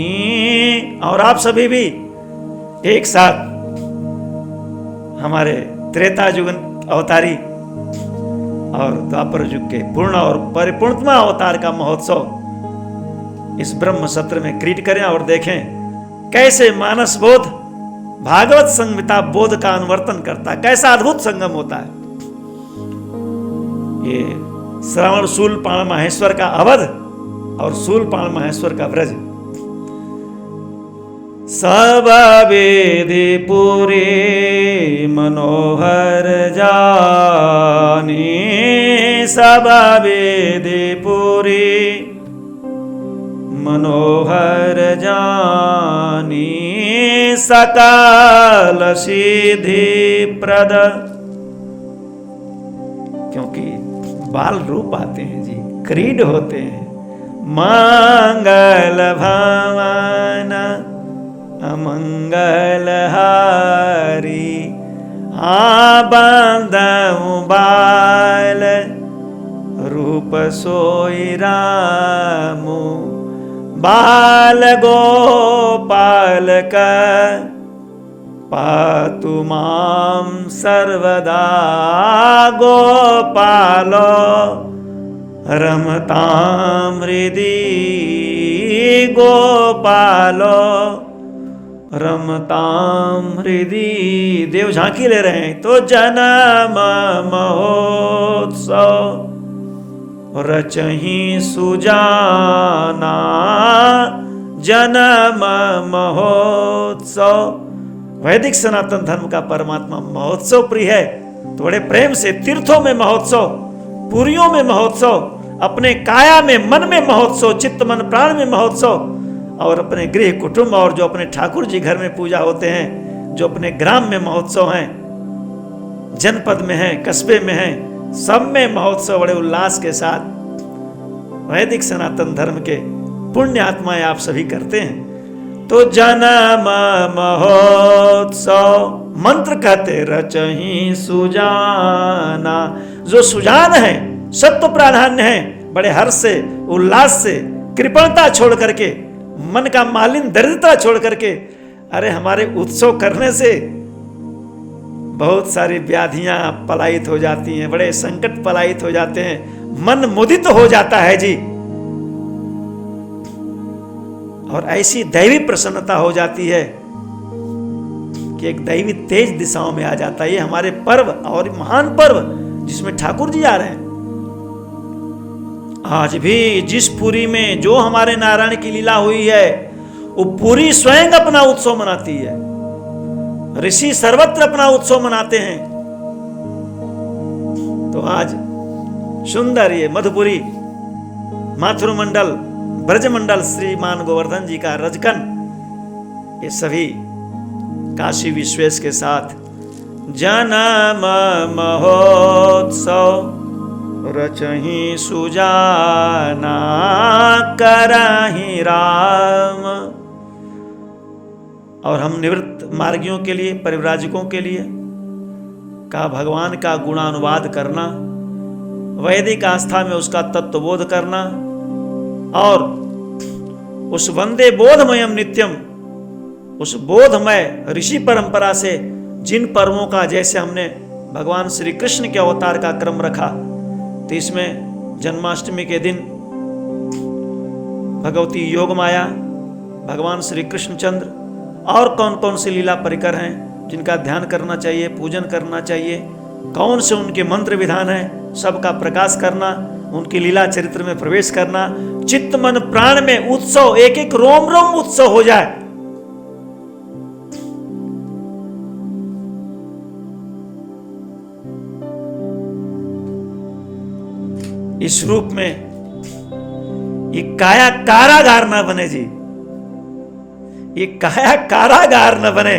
और आप सभी भी एक साथ हमारे त्रेता युग अवतारी और द्वापर युग के पूर्ण और परिपूर्णतमा अवतार का महोत्सव इस ब्रह्म सत्र में क्रीड करें और देखें कैसे मानस बोध भागवत संहिता बोध का अनुवर्तन करता, कैसा अद्भुत संगम होता है। ये श्रवण शूलपाण महेश्वर का अवध और शूलपाण महेश्वर का ब्रज। सब वेदे पूरे मनोहर जानी। सब वेदे पूरे मनोहर जानी। सकल सिद्धि प्रद, क्योंकि बाल रूप आते हैं जी, क्रीड होते हैं। मंगल भवन अमंगल हारी। बंदऊ बाल रूप सोई रामू। बाल गोपाल का पातु माम सर्वदा। गोपालो रमताम हृदि। गोपालो रमताम हृदि। देव झांकी ले रहे हैं। तो जन्म महोत्सव रचहि सुजाना। जन्म महोत्सव वैदिक सनातन धर्म का परमात्मा महोत्सव प्रिय है। तो बड़े प्रेम से तीर्थों में महोत्सव, पुरियों में महोत्सव, अपने काया में मन में महोत्सव, चित्त मन प्राण में महोत्सव, और अपने गृह कुटुंब और जो अपने ठाकुर जी घर में पूजा होते हैं, जो अपने ग्राम में महोत्सव हैं, जनपद में हैं, कस्बे में हैं, सब में महोत्सव बड़े उल्लास के साथ वैदिक सनातन धर्म के पुण्य आत्माएं आप सभी करते हैं। तो जन्म महोत्सव मंत्र कहते रचहि सुजाना। जो सुजान है, सत्व प्राधान्य है, बड़े हर्ष से उल्लास से कृपणता छोड़ करके, मन का मालिन दरिद्रता छोड़ करके, अरे हमारे उत्सव करने से बहुत सारी व्याधियां पलायित हो जाती हैं, बड़े संकट पलायित हो जाते हैं, मन मुदित हो जाता है जी। और ऐसी दैवी प्रसन्नता हो जाती है कि एक दैवी तेज दिशाओं में आ जाता है। ये हमारे पर्व और महान पर्व जिसमें ठाकुर जी आ रहे हैं। आज भी जिस पुरी में जो हमारे नारायण की लीला हुई है, वो पुरी स्वयं अपना उत्सव मनाती है। ऋषि सर्वत्र अपना उत्सव मनाते हैं। तो आज सुंदर ये मधुपुरी माथुर मंडल ब्रजमंडल श्रीमान गोवर्धन जी का रजकन, ये सभी काशी विश्वेश के साथ जन्म महोत्सव रचहि सुजाना। करहि राम। और हम निवृत्त मार्गियों के लिए, परिव्राजकों के लिए का भगवान का गुणानुवाद करना, वैदिक आस्था में उसका तत्वबोध करना, और उस वंदे बोधमयम नित्यम, उस बोधमय ऋषि परंपरा से जिन पर्वों का, जैसे हमने भगवान श्री कृष्ण के अवतार का क्रम रखा, तो इसमें जन्माष्टमी के दिन भगवती योग माया, भगवान श्री कृष्णचंद्र और कौन कौन सी लीला परिकर हैं जिनका ध्यान करना चाहिए, पूजन करना चाहिए, कौन से उनके मंत्र विधान है, सबका प्रकाश करना, उनकी लीला चरित्र में प्रवेश करना, चित्त मन प्राण में उत्सव, एक एक रोम रोम उत्सव हो जाए। इस रूप में ये काया कारागार ना बने जी, ये काया कारागार न बने।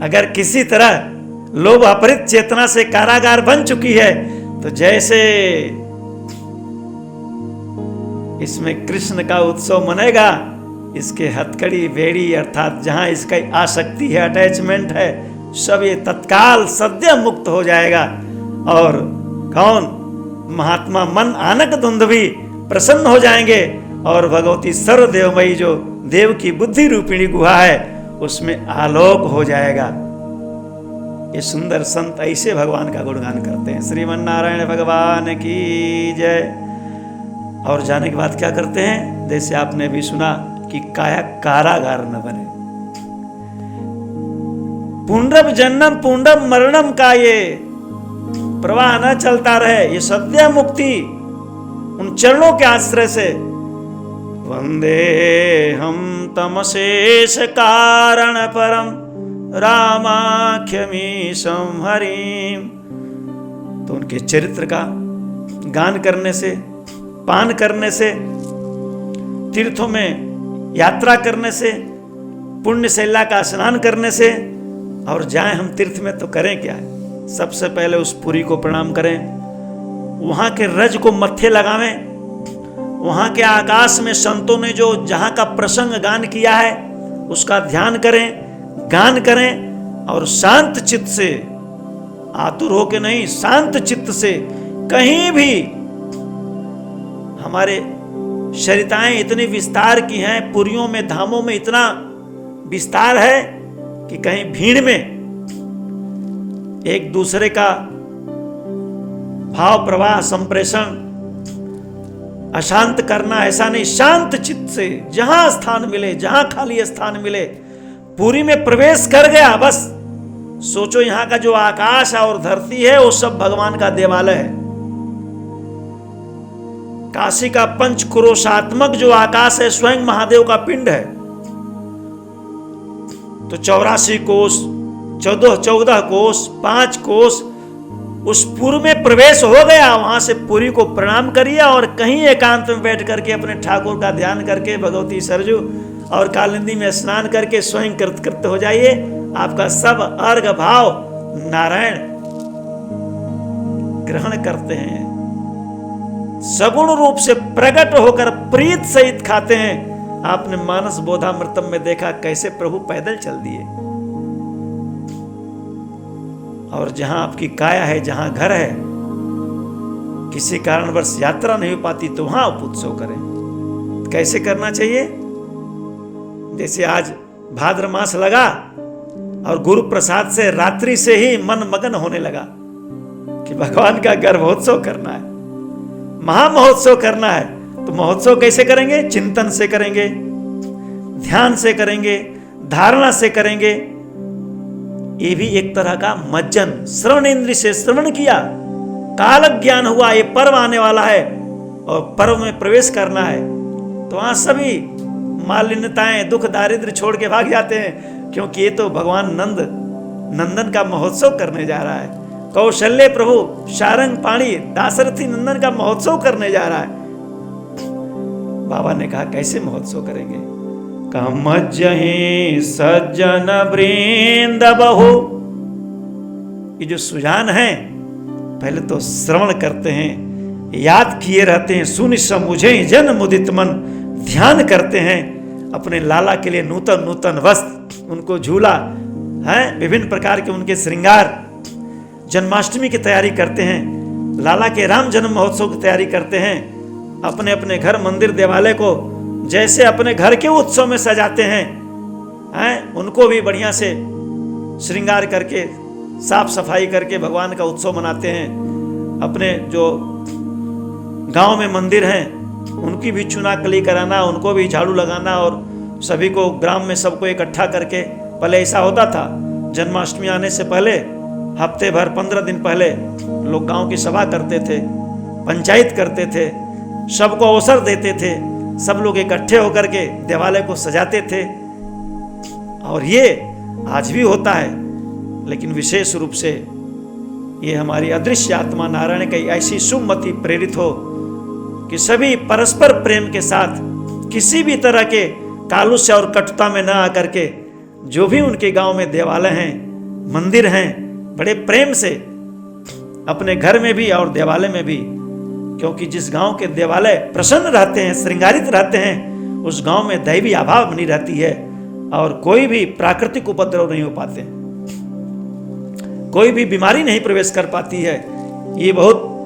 अगर किसी तरह लोभ अपरित चेतना से कारागार बन चुकी है तो जैसे इसमें कृष्ण का उत्सव मनेगा, इसके हथकड़ी बेड़ी अर्थात जहां इसका आसक्ति है, अटैचमेंट है, सब ये तत्काल सद्य मुक्त हो जाएगा। और कौन? महात्मा मन आनक धुंध भी प्रसन्न हो जाएंगे और भगवती सर्वदेवमयी जो देव की बुद्धि रूपिणी गुहा है उसमें आलोक हो जाएगा। ये सुंदर संत ऐसे भगवान का गुणगान करते हैं। श्रीमन नारायण भगवान की जय। और जाने के बाद क्या करते हैं? जैसे आपने भी सुना कि काया कारागार न बने। पुंडम जन्म पुंडम मरणम का ये प्रवाह न चलता रहे, ये सद्य मुक्ति उन चरणों के आश्रय से। वंदे हम तमशेष कारण परम रामाख्यमीशं हरिम। तो उनके चरित्र का गान करने से, पान करने से, तीर्थों में यात्रा करने से, पुण्य शैला का स्नान करने से, और जाएं हम तीर्थ में तो करें क्या? सबसे पहले उस पुरी को प्रणाम करें, वहां के रज को मत्थे लगावें, वहां के आकाश में संतों ने जो जहां का प्रसंग गान किया है उसका ध्यान करें, गान करें, और शांत चित्त से, आतुर होके नहीं, शांत चित्त से कहीं भी, हमारे शरिताएं इतनी विस्तार की हैं, पुरियों में धामों में इतना विस्तार है कि कहीं भीड़ में एक दूसरे का भाव प्रवाह संप्रेषण अशांत करना ऐसा नहीं। शांत चित्त से जहां स्थान मिले, जहां खाली स्थान मिले, पूरी में प्रवेश कर गया, बस सोचो यहां का जो आकाश और धरती है वो सब भगवान का देवालय है। काशी का पंचक्रोशात्मक जो आकाश है स्वयं महादेव का पिंड है। तो 84 कोस, 14 कोस, 5 कोस, उस पुर में प्रवेश हो गया। वहां से पुरी को प्रणाम करिए और कहीं एकांत में बैठ करके अपने ठाकुर का ध्यान करके भगवती सरजू और कालिंदी में स्नान करके स्वयं कृत हो जाइए। आपका सब अर्घ भाव नारायण ग्रहण करते हैं, सगुण रूप से प्रकट होकर प्रीत सहित खाते हैं। आपने मानस बोधामृतम में देखा कैसे प्रभु पैदल चल दिए। और जहां आपकी काया है, जहां घर है, किसी कारणवश यात्रा नहीं हो पाती तो वहां आप उत्सव करें। कैसे करना चाहिए? जैसे आज भाद्र मास लगा और गुरु प्रसाद से रात्रि से ही मन मगन होने लगा कि भगवान का गर्भोत्सव करना है, महामहोत्सव करना है। तो महोत्सव कैसे करेंगे? चिंतन से करेंगे, ध्यान से करेंगे, धारणा से करेंगे। ये भी एक तरह का मज्जन, श्रवण इंद्रिय से श्रवण किया, काल ज्ञान हुआ, ये पर्व आने वाला है और पर्व में प्रवेश करना है। तो वहां सभी मालिन्यताएं, दुख दारिद्र छोड़ के भाग जाते हैं, क्योंकि ये तो भगवान नंदन का महोत्सव करने जा रहा है। कौशल्य प्रभु शारंग पाणी दाशरथी नंदन का महोत्सव करने जा रहा है। बाबा ने कहा कैसे महोत्सव करेंगे? कमज्जहि सज्जन वृंद बहु। ये जो सुजान है पहले तो श्रवण करते हैं, याद किए रहते हैं, सुनि समुझे जन मुदित मन, ध्यान करते हैं अपने लाला के लिए नूतन नूतन वस्त्र, उनको झूला है, विभिन्न प्रकार के उनके श्रृंगार, जन्माष्टमी की तैयारी करते हैं, लाला के राम जन्म महोत्सव की तैयारी करते हैं, अपने अपने घर मंदिर देवालय को जैसे अपने घर के उत्सव में सजाते हैं, उनको भी बढ़िया से श्रृंगार करके साफ सफाई करके भगवान का उत्सव मनाते हैं। अपने जो गांव में मंदिर हैं उनकी भी चुनाकली कराना, उनको भी झाड़ू लगाना और सभी को ग्राम में सबको इकट्ठा करके, पहले ऐसा होता था जन्माष्टमी आने से पहले हफ्ते भर 15 दिन पहले लोग गांव की सभा करते थे, पंचायत करते थे, सबको अवसर देते थे, सब लोग इकट्ठे होकर के देवालय को सजाते थे। और ये आज भी होता है, लेकिन विशेष रूप से ये हमारी अदृश्य आत्मा नारायण की ऐसी सुमति प्रेरित हो कि सभी परस्पर प्रेम के साथ किसी भी तरह के कालुष्य और कटुता में न आकर के जो भी उनके गांव में देवालय हैं, मंदिर हैं, बड़े प्रेम से अपने घर में भी और देवालय में भी, क्योंकि जिस गांव के देवालय प्रसन्न रहते हैं, श्रृंगारित रहते हैं, उस गांव में दैवी आभा बनी रहती है और कोई भी प्राकृतिक उपद्रव नहीं हो पाते, कोई भी बीमारी नहीं प्रवेश कर पाती है। ये बहुत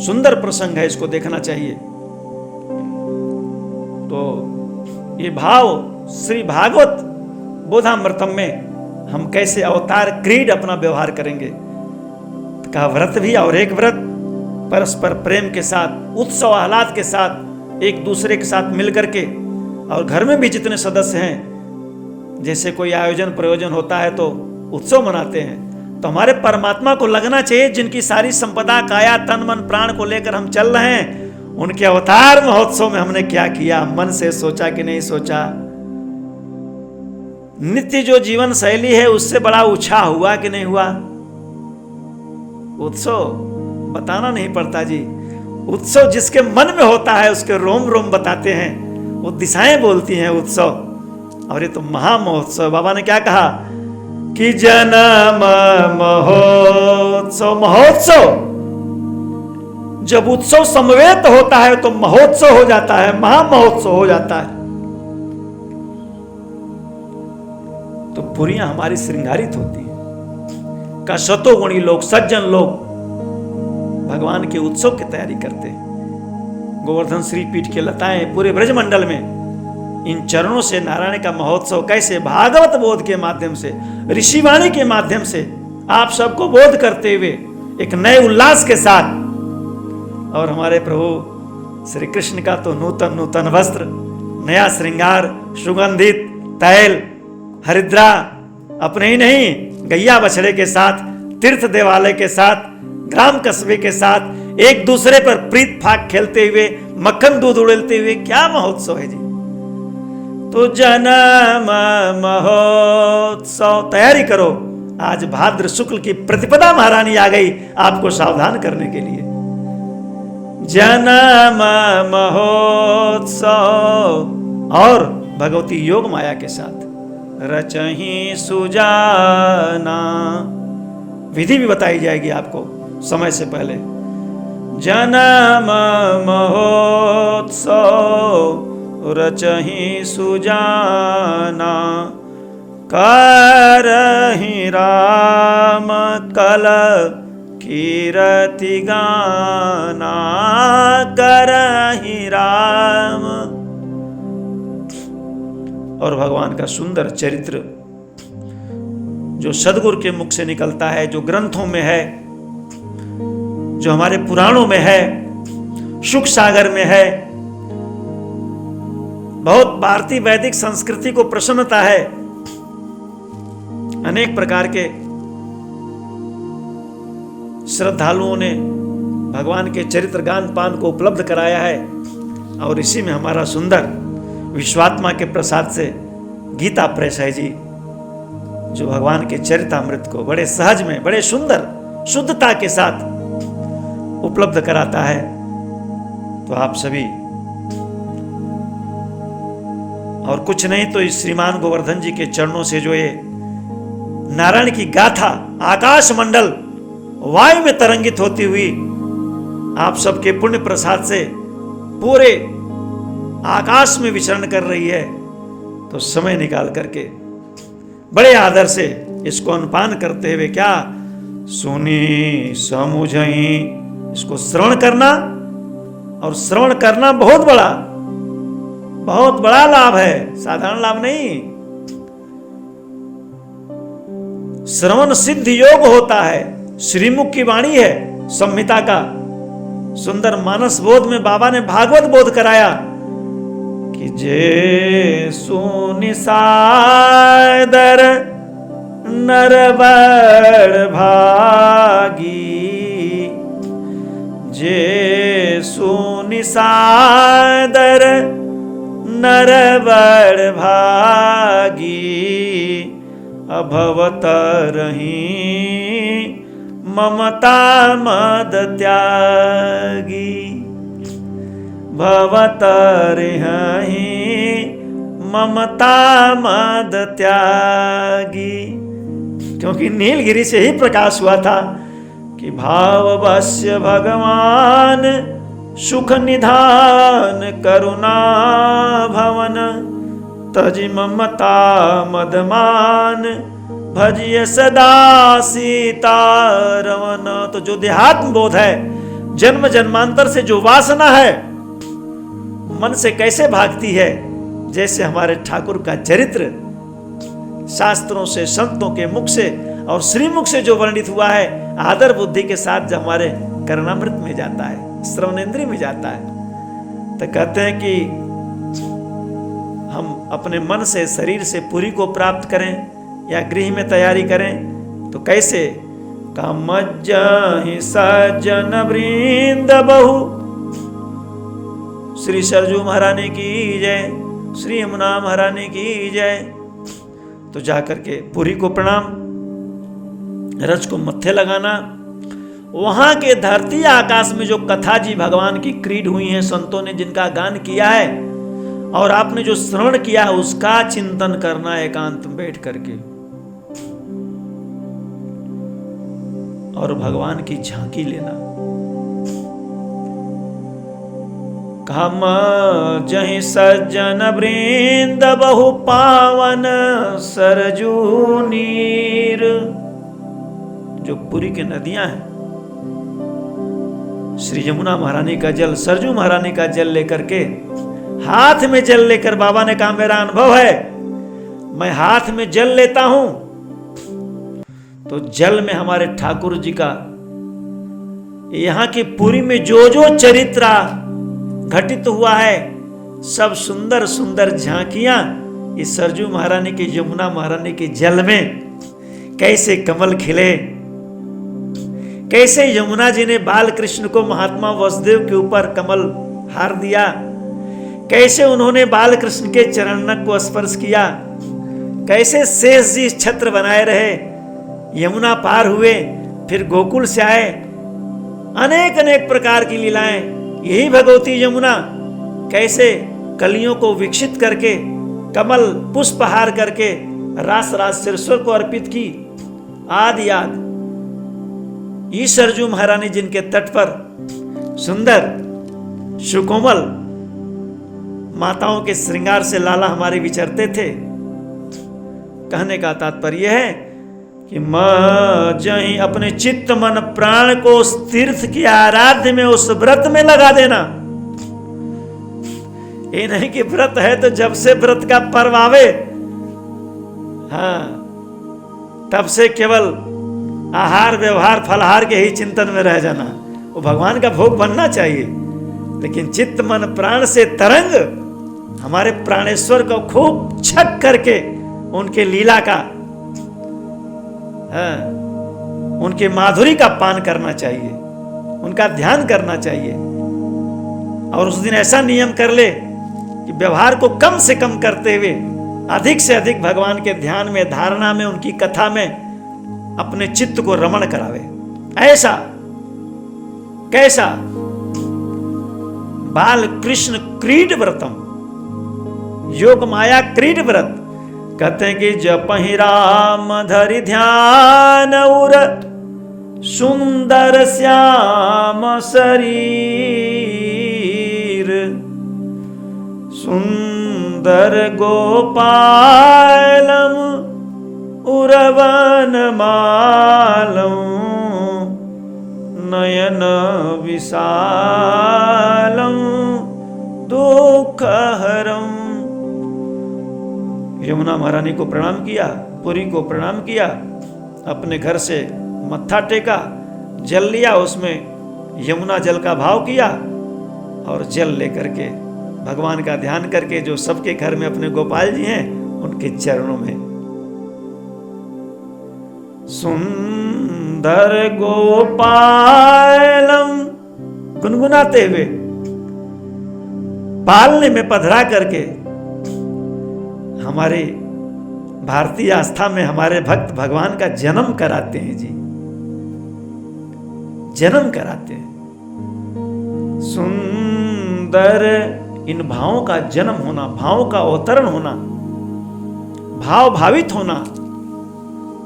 सुंदर प्रसंग है, इसको देखना चाहिए। तो ये भाव श्री भागवत बोधामृतम में हम कैसे अवतार क्रीड अपना व्यवहार करेंगे का व्रत भी, और एक व्रत परस्पर प्रेम के साथ, उत्सव आह्लाद के साथ, एक दूसरे के साथ मिलकर के, और घर में भी जितने सदस्य हैं, जैसे कोई आयोजन प्रयोजन होता है तो उत्सव मनाते हैं, तो हमारे परमात्मा को लगना चाहिए जिनकी सारी संपदा काया तन मन प्राण को लेकर हम चल रहे हैं, उनके अवतार महोत्सव में हमने क्या किया, मन से सोचा कि नहीं सोचा। नित्य जो जीवन शैली है उससे बड़ा उत्साह हुआ कि नहीं हुआ। उत्सव बताना नहीं पड़ता जी, उत्सव जिसके मन में होता है उसके रोम रोम बताते हैं, वो दिशाएं बोलती हैं उत्सव। और ये तो महामहोत्सव, बाबा ने क्या कहा कि जन्म महोत्सव, महोत्सव जब उत्सव समवेत होता है तो महोत्सव हो जाता है, महामहोत्सव हो जाता है। तो पुरियां हमारी श्रृंगारित होती है, का शतोगुणी लोग, सज्जन लोग भगवान के उत्सव की तैयारी करते हैं। गोवर्धन श्री पीठ के लताएं पूरे ब्रजमंडल में इन चरणों से नारायण का महोत्सव कैसे भागवत बोध के माध्यम से, ऋषिवाणी के माध्यम से आप सबको बोध करते हुए एक नए उल्लास के साथ। और हमारे प्रभु श्री कृष्ण का तो नूतन नूतन वस्त्र, नया श्रृंगार, सुगंधित तैल, हरिद्रा, अपने ही नहीं गैया बछड़े के साथ, तीर्थ देवालय के साथ, ग्राम कस्बे के साथ, एक दूसरे पर प्रीत फाक खेलते हुए, मक्खन दूध उड़ेलते हुए, क्या महोत्सव है जी। तो जन्म महोत्सव तैयारी करो। आज भाद्र शुक्ल की प्रतिपदा महारानी आ गई आपको सावधान करने के लिए। जन्म महोत्सव और भगवती योग माया के साथ रचही सुजाना, विधि भी बताई जाएगी आपको समय से पहले। जन्म महोत्सव रचही सुजाना, करहि राम कल कीरति गाना, करहि राम। और भगवान का सुंदर चरित्र जो सदगुरु के मुख से निकलता है, जो ग्रंथों में है, जो हमारे पुराणों में है, सुख सागर में है, बहुत भारतीय वैदिक संस्कृति को प्रसन्नता है। अनेक प्रकार के श्रद्धालुओं ने भगवान के चरित्र गान पान को उपलब्ध कराया है, और इसी में हमारा सुंदर विश्वात्मा के प्रसाद से गीता प्रेस है जी, जो भगवान के चरितामृत को बड़े सहज में, बड़े सुंदर शुद्धता के साथ उपलब्ध कराता है। तो आप सभी, और कुछ नहीं तो इस श्रीमान गोवर्धन जी के चरणों से जो ये नारायण की गाथा आकाश मंडल वायु में तरंगित होती हुई आप सबके पुण्य प्रसाद से पूरे आकाश में विचरण कर रही है, तो समय निकाल करके बड़े आदर से इसको अनुपान करते हुए क्या सुनी समुझई, इसको श्रवण करना। और श्रवण करना बहुत बड़ा लाभ है, साधारण लाभ नहीं। श्रवण सिद्ध योग होता है, श्रीमुख की वाणी है संहिता का। सुंदर मानस बोध में बाबा ने भागवत बोध कराया कि जे सुनि सादर नरबड़ भागी, जे सुनिसादर नरबड़ भागी, अभवत रही ममता मद त्यागी, भवत रही ममता मद त्यागी। क्योंकि नीलगिरी से ही प्रकाश हुआ था कि भाववश्य भगवान सुख निधान करुणा भवन, तजि ममता मदमान भजिय सदा सीतारमन। तो जो देहात्म बोध है, जन्म जन्मांतर से जो वासना है, मन से कैसे भागती है, जैसे हमारे ठाकुर का चरित्र शास्त्रों से, संतों के मुख से और श्रीमुख से जो वर्णित हुआ है, आदर बुद्धि के साथ जब हमारे कर्णामृत में जाता है, श्रवणेन्द्रिय में जाता है, तो कहते हैं कि हम अपने मन से, शरीर से पुरी को प्राप्त करें या गृह में तैयारी करें। तो कैसे? कामज्जहि सज्जन वृंद बहु, श्री सरजू महारानी की जय, श्री यमुना महारानी की जय। तो जाकर के पुरी को प्रणाम, रज को मत्थे लगाना। वहां के धरती आकाश में जो कथा जी भगवान की क्रीड हुई है, संतों ने जिनका गान किया है और आपने जो श्रवण किया है, उसका चिंतन करना एकांत में बैठ करके, और भगवान की झांकी लेना। हम जहि सज्जन वृंद बहु पावन सरजू नीर। जो पुरी की नदियां हैं, श्री यमुना महारानी का जल, सरजू महारानी का जल लेकर के, हाथ में जल लेकर, बाबा ने कहा मेरा अनुभव है, मैं हाथ में जल लेता हूं तो जल में हमारे ठाकुर जी का, यहां की पुरी में जो जो चरित्र घटित हुआ है, सब सुंदर सुंदर झांकियां इस सरजू महारानी की, यमुना महारानी के जल में कैसे कमल खिले, कैसे यमुना जी ने बाल कृष्ण को महात्मा वसुदेव के ऊपर कमल हार दिया, कैसे उन्होंने बाल कृष्ण के चरणक को स्पर्श किया, कैसे शेष जी छत्र बनाए रहे, यमुना पार हुए, फिर गोकुल से आए, अनेक अनेक प्रकार की लीलाएं। यही भगवती यमुना कैसे कलियों को विकसित करके, कमल पुष्पहार करके रास रास सिरस्वर को अर्पित की, आदि याद। ये सरजू महारानी जिनके तट पर सुंदर सुकोमल माताओं के श्रृंगार से लाला हमारे विचरते थे। कहने का तात्पर्य है कि मां जहीं अपने चित्त मन प्राण को उस तीर्थ की आराध्य में, उस व्रत में लगा देना। ये नहीं कि व्रत है तो जब से व्रत का पर्व आवे, हाँ, तब से केवल आहार व्यवहार फलहार के ही चिंतन में रह जाना। वो भगवान का भोग बनना चाहिए, लेकिन चित्त मन प्राण से तरंग हमारे प्राणेश्वर को खूब छक करके उनके लीला का, उनके माधुरी का पान करना चाहिए, उनका ध्यान करना चाहिए। और उस दिन ऐसा नियम कर ले कि व्यवहार को कम से कम करते हुए अधिक से अधिक भगवान के ध्यान में, धारणा में, उनकी कथा में अपने चित्त को रमण करावे। ऐसा कैसा? बाल कृष्ण क्रीड व्रतम, योग माया क्रीड व्रत। कहते हैं कि जपहि राम धरि ध्यान उर, सुंदर श्याम शरीर, सुंदर गोपालम उरवन मालम, नयन विशालम दुखहरम। यमुना महारानी को प्रणाम किया, पुरी को प्रणाम किया, अपने घर से मत्था टेका, जल लिया, उसमें यमुना जल का भाव किया और जल लेकर के भगवान का ध्यान करके, जो सबके घर में अपने गोपाल जी हैं, उनके चरणों में सुंदर गोपालम, गुनगुनाते हुए पालने में पधरा करके हमारे भारतीय आस्था में हमारे भक्त भगवान का जन्म कराते हैं जी, जन्म कराते हैं। सुंदर, इन भावों का जन्म होना, भावों का अवतरण होना, भाव भावित होना।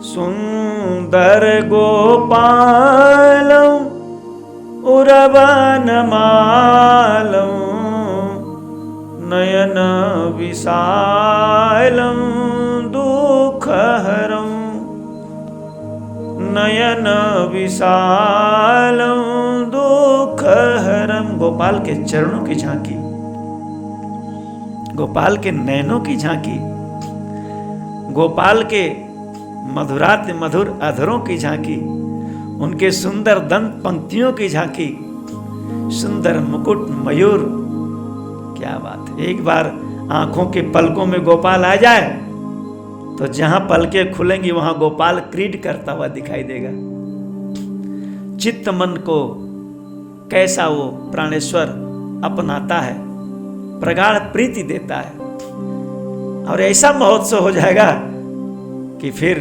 सुंदर गोपालम उरवनमालम नयन विशालम दुःखहरम, नयन विशालम दुःखहरम। गोपाल के चरणों की झांकी, गोपाल के नयनों की झांकी, गोपाल के मधुराति मधुर अधरों की झांकी, उनके सुंदर दंत पंक्तियों की झांकी, सुंदर मुकुट मयूर। क्या बात है। एक बार आंखों के पलकों में गोपाल आ जाए तो जहां पलकें खुलेंगी वहां गोपाल क्रीड करता हुआ दिखाई देगा। चित्त मन को कैसा वो प्राणेश्वर अपनाता है, प्रगाढ़ प्रीति देता है। और ऐसा महोत्सव हो जाएगा कि फिर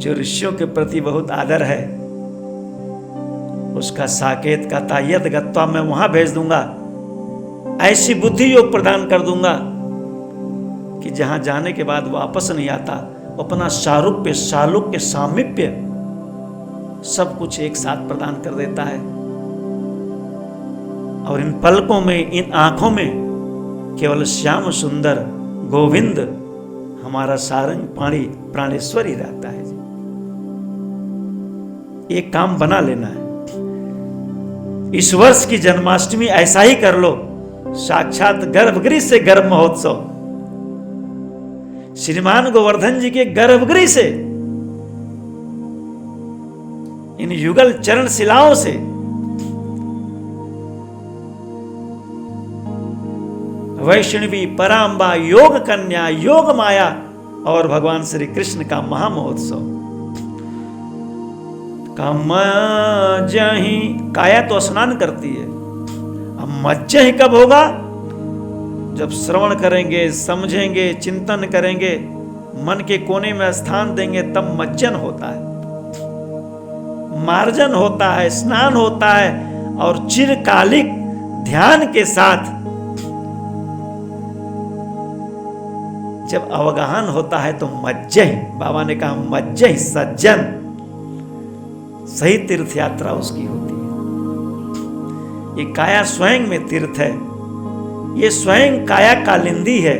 जो ऋषियों के प्रति बहुत आदर है उसका साकेत कहता यद गत्वा, मैं वहां भेज दूंगा, ऐसी बुद्धि योग प्रदान कर दूंगा कि जहां जाने के बाद वापस नहीं आता। अपना सारूप्य, सालुक्य, सामीप्य सब कुछ एक साथ प्रदान कर देता है। और इन पलकों में, इन आंखों में केवल श्याम सुंदर गोविंद हमारा सारंग पाणी प्राणेश्वर ही रहता है। एक काम बना लेना है, इस वर्ष की जन्माष्टमी ऐसा ही कर लो, साक्षात गर्भगृह से गर्भ महोत्सव, श्रीमान गोवर्धन जी के गर्भगृह से, इन युगल चरण शिलाओं से वैष्णवी, पराम्बा, योग कन्या, योग माया और भगवान श्री कृष्ण का महामहोत्सव। मज्जहि, काया तो स्नान करती है, अब मज्जहि कब होगा? जब श्रवण करेंगे, समझेंगे, चिंतन करेंगे, मन के कोने में स्थान देंगे, तब मज्जन होता है, मार्जन होता है, स्नान होता है। और चिरकालिक ध्यान के साथ जब अवगाहन होता है तो मज्जहि, बाबा ने कहा मज्जहि सज्जन, सही तीर्थ यात्रा उसकी होती है। ये काया स्वयं में तीर्थ है, ये स्वयं काया कालिंदी है।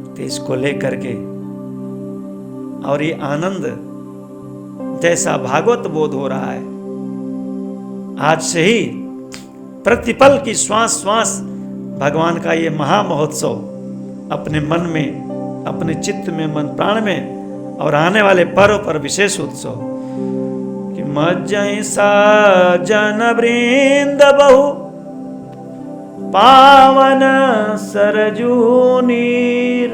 तो इसको लेकर के और ये आनंद जैसा भागवत बोध हो रहा है, आज से ही प्रतिपल की श्वास श्वास भगवान का ये महामहोत्सव अपने मन में, अपने चित्त में, मन प्राण में, और आने वाले पर्व पर विशेष उत्सव कि मज्जहि सज्जन वृंद बहु पावन सरजू नीर,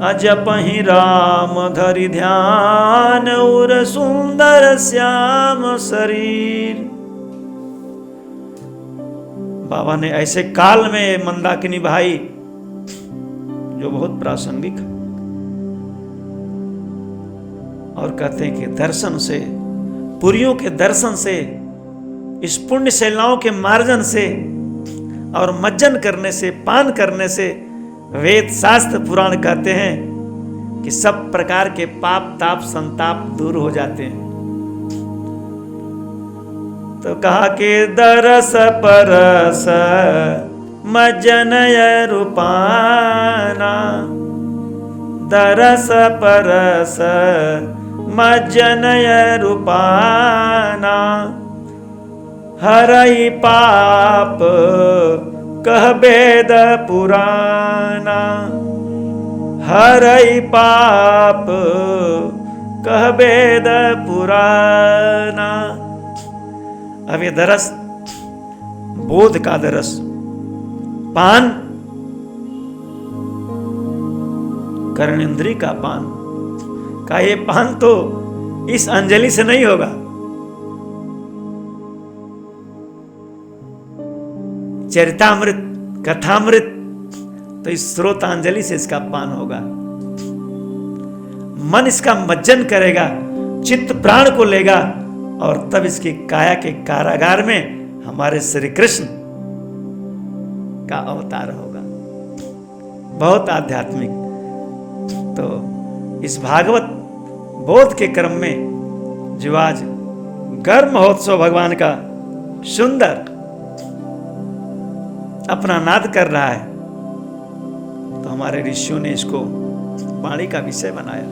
अजपहि राम धरि ध्यान उर सुंदर श्याम शरीर। बाबा ने ऐसे काल में मंदाकिनी भाई जो बहुत प्रासंगिक है, और कहते हैं कि दर्शन से, पुरियों के दर्शन से, इस पुण्य शैलाओं के मार्जन से और मज्जन करने से, पान करने से वेद शास्त्र पुराण कहते हैं कि सब प्रकार के पाप ताप संताप दूर हो जाते हैं। तो कहा कि दरस परस मज्जनय रूपाना, दरस परस मज्जनय रूपाना, हरई पाप कह वेद पुराना, हरई पाप कह वेद पुराना। अब ये दरस बोध का दरस पान, कर्णेंद्री का पान का ये पान तो इस अंजलि से नहीं होगा, चरितामृत कथामृत तो इस स्रोतांजलि से इसका पान होगा। मन इसका मज्जन करेगा, चित्त प्राण को लेगा और तब इसकी काया के कारागार में हमारे श्री कृष्ण का अवतार होगा। बहुत आध्यात्मिक। तो इस भागवत बोध के क्रम में जो आज गर्भ महोत्सव भगवान का सुंदर अपना नाद कर रहा है, तो हमारे ऋषियों ने इसको वाणी का विषय बनाया।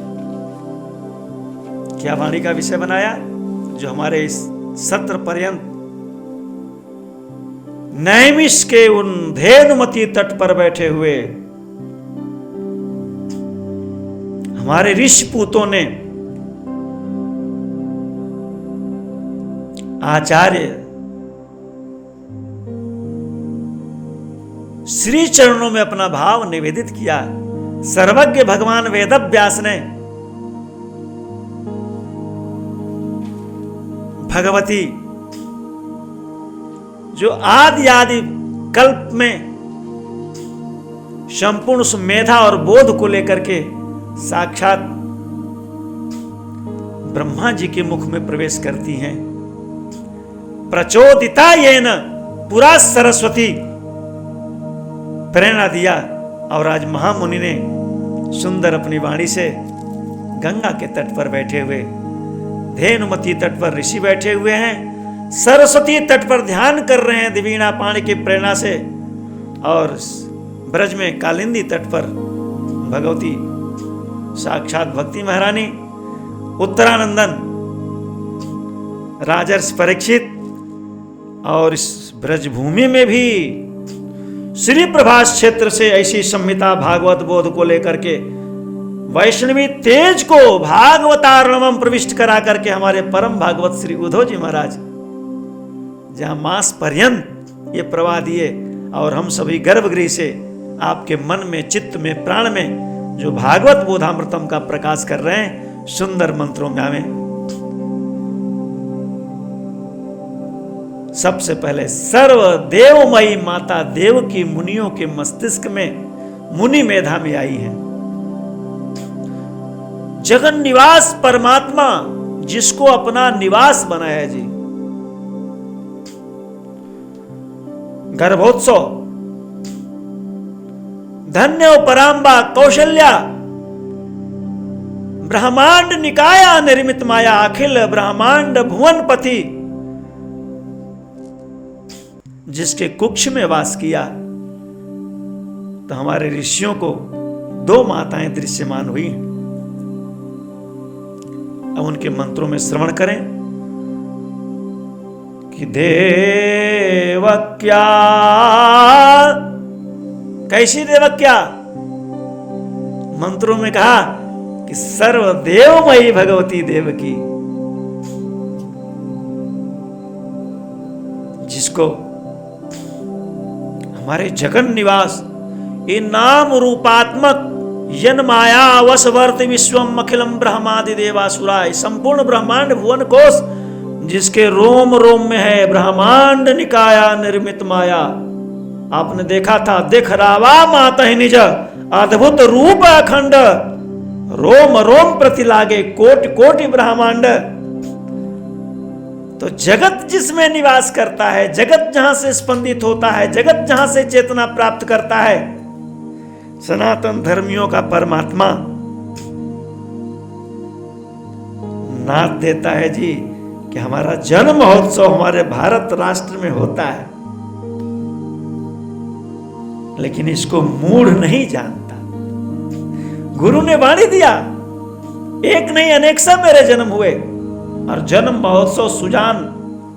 क्या वाणी का विषय बनाया? जो हमारे इस सत्र पर्यंत नैमिष के उन धेनुमती तट पर बैठे हुए हमारे ऋषि पूतों ने आचार्य श्री चरणों में अपना भाव निवेदित किया। सर्वज्ञ भगवान वेदव्यास ने भगवती जो आदि कल्प में संपूर्ण उस मेधा और बोध को लेकर के साक्षात ब्रह्मा जी के मुख में प्रवेश करती हैं। प्रचोदिता येन पुरा सरस्वती प्रेरणा दिया और आज महामुनि ने सुंदर अपनी वाणी से गंगा के तट पर बैठे हुए, धेनुमती तट पर ऋषि बैठे हुए हैं, सरस्वती तट पर ध्यान कर रहे हैं दिवीणा पाणी की प्रेरणा से, और ब्रज में कालिंदी तट पर भगवती साक्षात भक्ति महारानी, उत्तरानंदन, राजर्षि परीक्षित, और इस ब्रज भूमि में भी श्री प्रभास क्षेत्र से ऐसी संहिता भागवत बोध को लेकर के वैष्णवी तेज को भागवतारणम प्रविष्ट करा करके हमारे परम भागवत श्री उद्धव जी महाराज जहां मास पर्यंत ये प्रवाह दिए, और हम सभी गर्भगृह से आपके मन में, चित्त में, प्राण में जो भागवत बोधामृतम का प्रकाश कर रहे हैं सुंदर मंत्रों में हमें सबसे पहले सर्व देवमयी माता देव की मुनियों के मस्तिष्क में मुनि मेधा में आई है। जगन निवास परमात्मा जिसको अपना निवास बनाया जी, गर्भोत्सव धन्यो परांबा कौशल्या ब्रह्मांड निकाया निर्मित माया अखिल ब्रह्मांड भुवन पति जिसके कुक्ष में वास किया। तो हमारे ऋषियों को दो माताएं दृश्यमान हुई। अब उनके मंत्रों में श्रवण करें कि देवक्या, कैसी देवक्या? मंत्रों में कहा कि सर्वदेवमयी भगवती देवकी, जिसको हमारे जगन निवास ये नाम रूपात्मक यन माया वशवर्त विश्वम अखिलम ब्रह्मादि देवासुराय, संपूर्ण ब्रह्मांड भुवन कोश जिसके रोम रोम में है ब्रह्मांड निकाया निर्मित माया। आपने देखा था देख रावा माता ही निज अद्भुत रूप अखंड, रोम रोम प्रति लागे कोटि कोटि ब्रह्मांड। तो जगत जिसमें निवास करता है, जगत जहां से स्पंदित होता है, जगत जहां से चेतना प्राप्त करता है, सनातन धर्मियों का परमात्मा नाद देता है जी कि हमारा जन्म महोत्सव हमारे भारत राष्ट्र में होता है, लेकिन इसको मूढ़ नहीं जानता। गुरु ने वाणी दिया, एक नहीं अनेक सब मेरे जन्म हुए, और जन्म महोत्सव सुजान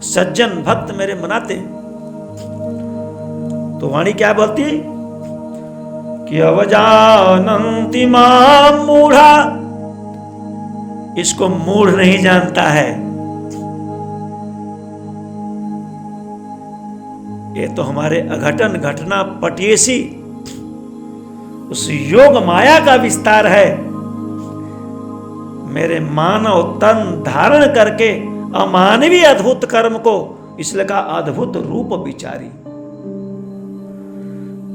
सज्जन भक्त मेरे मनाते। तो वाणी क्या बोलती कि अवजानन्ति माम मूढ़ा, इसको मूढ़ नहीं जानता है। ये तो हमारे अघटन घटना पटियसी उस योग माया का विस्तार है। मेरे मानव तन धारण करके अमानवीय अद्भुत कर्म को इसलिए कहा अद्भुत रूप विचारी।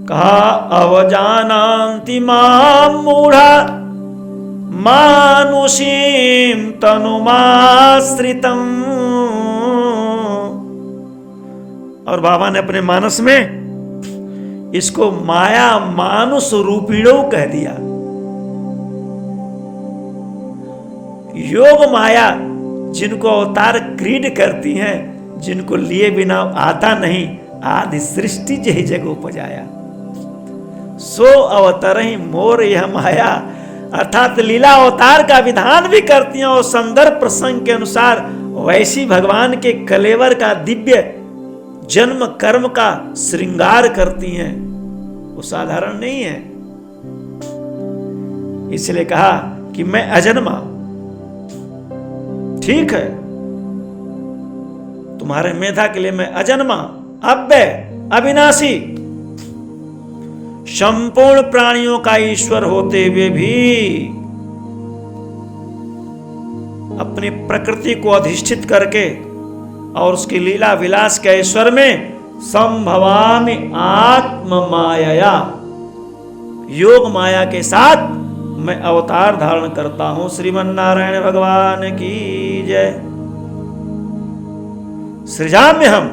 कहा अवजानान्ति मां मूढ़ा मानुषीं तनुमाश्रितम्। और बाबा ने अपने मानस में इसको माया मानुष रूपिणो कह दिया। योग माया जिनको अवतार क्रीड करती हैं, जिनको लिए बिना आता नहीं, आदि सृष्टि जही जग उपजाया। सो अवतरहि मोर यह माया, अर्थात लीला अवतार का विधान भी करती हैं और संदर्भ प्रसंग के अनुसार वैसी भगवान के कलेवर का दिव्य जन्म कर्म का श्रृंगार करती हैं। वो साधारण नहीं है। इसलिए कहा कि मैं अजन्मा, ठीक है, तुम्हारे मेधा के लिए मैं अजन्मा, अव्यय, अविनाशी, संपूर्ण प्राणियों का ईश्वर होते हुए भी अपनी प्रकृति को अधिष्ठित करके और उसकी लीला विलास के ऐश्वर्य में संभवामि आत्म माया, योग माया के साथ मैं अवतार धारण करता हूं। श्रीमन्नारायण भगवान की जय। सृजाम्य हम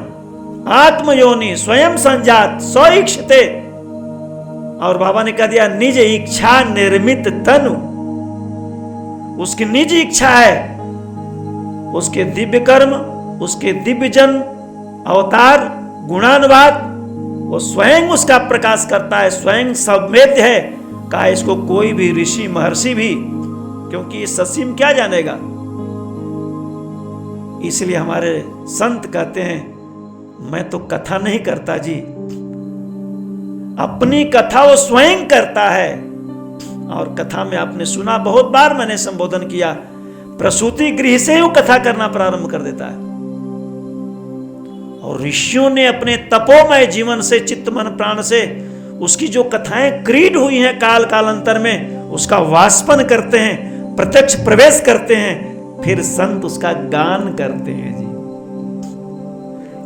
आत्मयोनि स्वयं संजात स्वइच्छते। और बाबा ने कह दिया निज इच्छा निर्मित तनु, उसकी निज इच्छा है, उसके दिव्य कर्म, उसके दिव्य जन्म, अवतार, गुणानुवाद, वो स्वयं उसका प्रकाश करता है, स्वयं सवेद्य है। कहा इसको कोई भी ऋषि महर्षि भी, क्योंकि ससीम क्या जानेगा। इसलिए हमारे संत कहते हैं मैं तो कथा नहीं करता जी, अपनी कथा वो स्वयं करता है। और कथा में आपने सुना, बहुत बार मैंने संबोधन किया, प्रसूति गृह से वो कथा करना प्रारंभ कर देता है। और ऋषियों ने अपने तपोमय जीवन से, चित्त मन प्राण से उसकी जो कथाएं क्रीड हुई हैं काल कालांतर में, उसका वाष्पन करते हैं, प्रत्यक्ष प्रवेश करते हैं, फिर संत उसका गान करते हैं जी।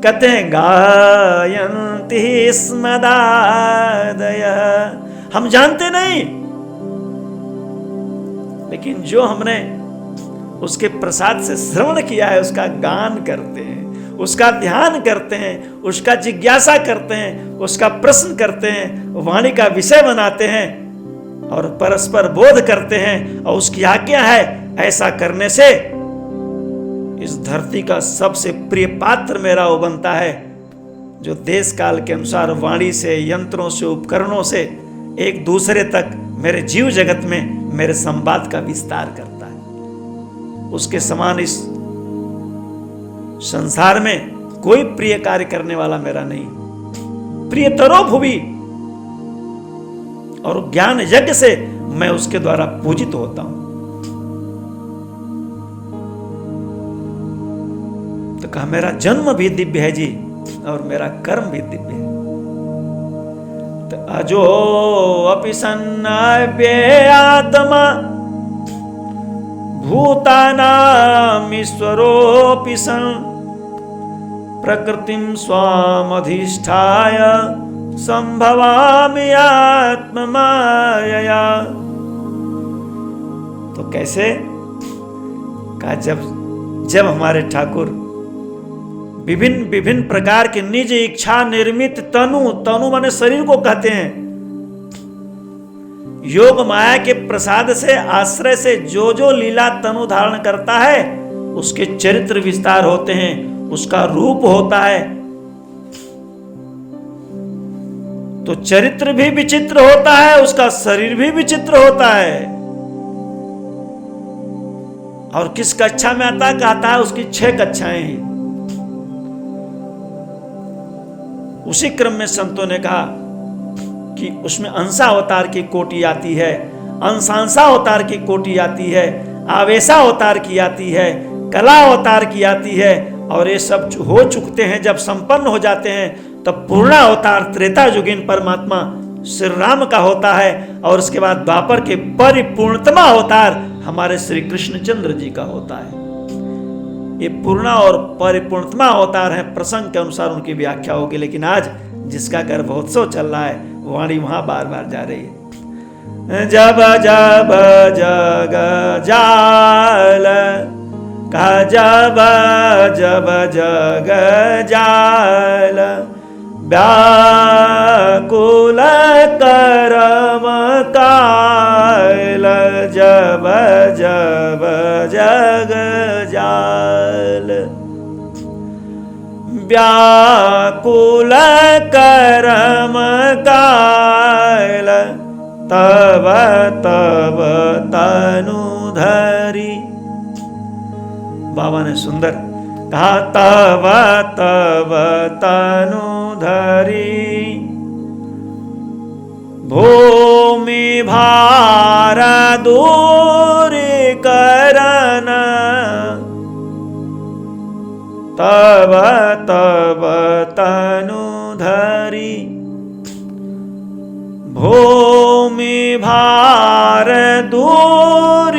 कहते हैं गायन्ति स्मदादय। हम जानते नहीं, लेकिन जो हमने उसके प्रसाद से श्रवण किया है उसका गान करते हैं, उसका ध्यान करते हैं, उसका जिज्ञासा करते हैं, उसका प्रश्न करते हैं, वाणी का विषय बनाते हैं और परस्पर बोध करते हैं। और उसकी आज्ञा है, ऐसा करने से इस धरती का सबसे प्रिय पात्र मेरा वो बनता है जो देश काल के अनुसार वाणी से, यंत्रों से, उपकरणों से एक दूसरे तक मेरे जीव जगत में मेरे संवाद का विस्तार करता है। उसके समान इस संसार में कोई प्रिय कार्य करने वाला मेरा नहीं। प्रियतरो भुवि, और ज्ञान यज्ञ से मैं उसके द्वारा पूजित होता हूं। तो कहा मेरा जन्म भी दिव्य है जी, और मेरा कर्म भी दिव्य है। तो अजो अपि सन्नाव्ये आत्मा भूतानां ईश्वरोऽपि सन् प्रकृतिं स्वामधिष्ठाय संभवामि आत्ममायया। तो कैसे? कहा जब हमारे ठाकुर विभिन्न विभिन्न प्रकार के निज इच्छा निर्मित तनु माने शरीर को कहते हैं, योग माया के प्रसाद से, आश्रय से जो जो लीला तनु धारण करता है उसके चरित्र विस्तार होते हैं, उसका रूप होता है। तो चरित्र भी विचित्र होता है, उसका शरीर भी विचित्र होता है। और किस कक्षा में आता कहता है उसकी 6 कक्षाएं हैं। उसी क्रम में संतों ने कहा कि उसमें अंशावतार की कोटि आती है, अंशांशावतार की कोटि आती है, आवेशावतार की आती है, कला अवतार की आती है। और ये सब हो चुकते हैं, जब संपन्न हो जाते हैं तब पूर्ण अवतार त्रेता युगीन परमात्मा श्री राम का होता है और उसके बाद द्वापर के परिपूर्णतमा अवतार हमारे श्री कृष्णचंद्र जी का होता है। ये पूर्णा और परिपूर्णतमा अवतार है, प्रसंग के अनुसार उनकी व्याख्या होगी। लेकिन आज जिसका गर्भोत्सव चल रहा है वाणी वहां बार बार जा रही है। जब जब जग जाल का जब जब जग जाल व्याकुल करम काल जब जब जग जाल व्याकुल करम काल तब तब तनु धरी। बाबा ने सुंदर कहा तब तब तनु धरी भूमि भार दूर करन तब तब तनु धरी भूमि भार दूर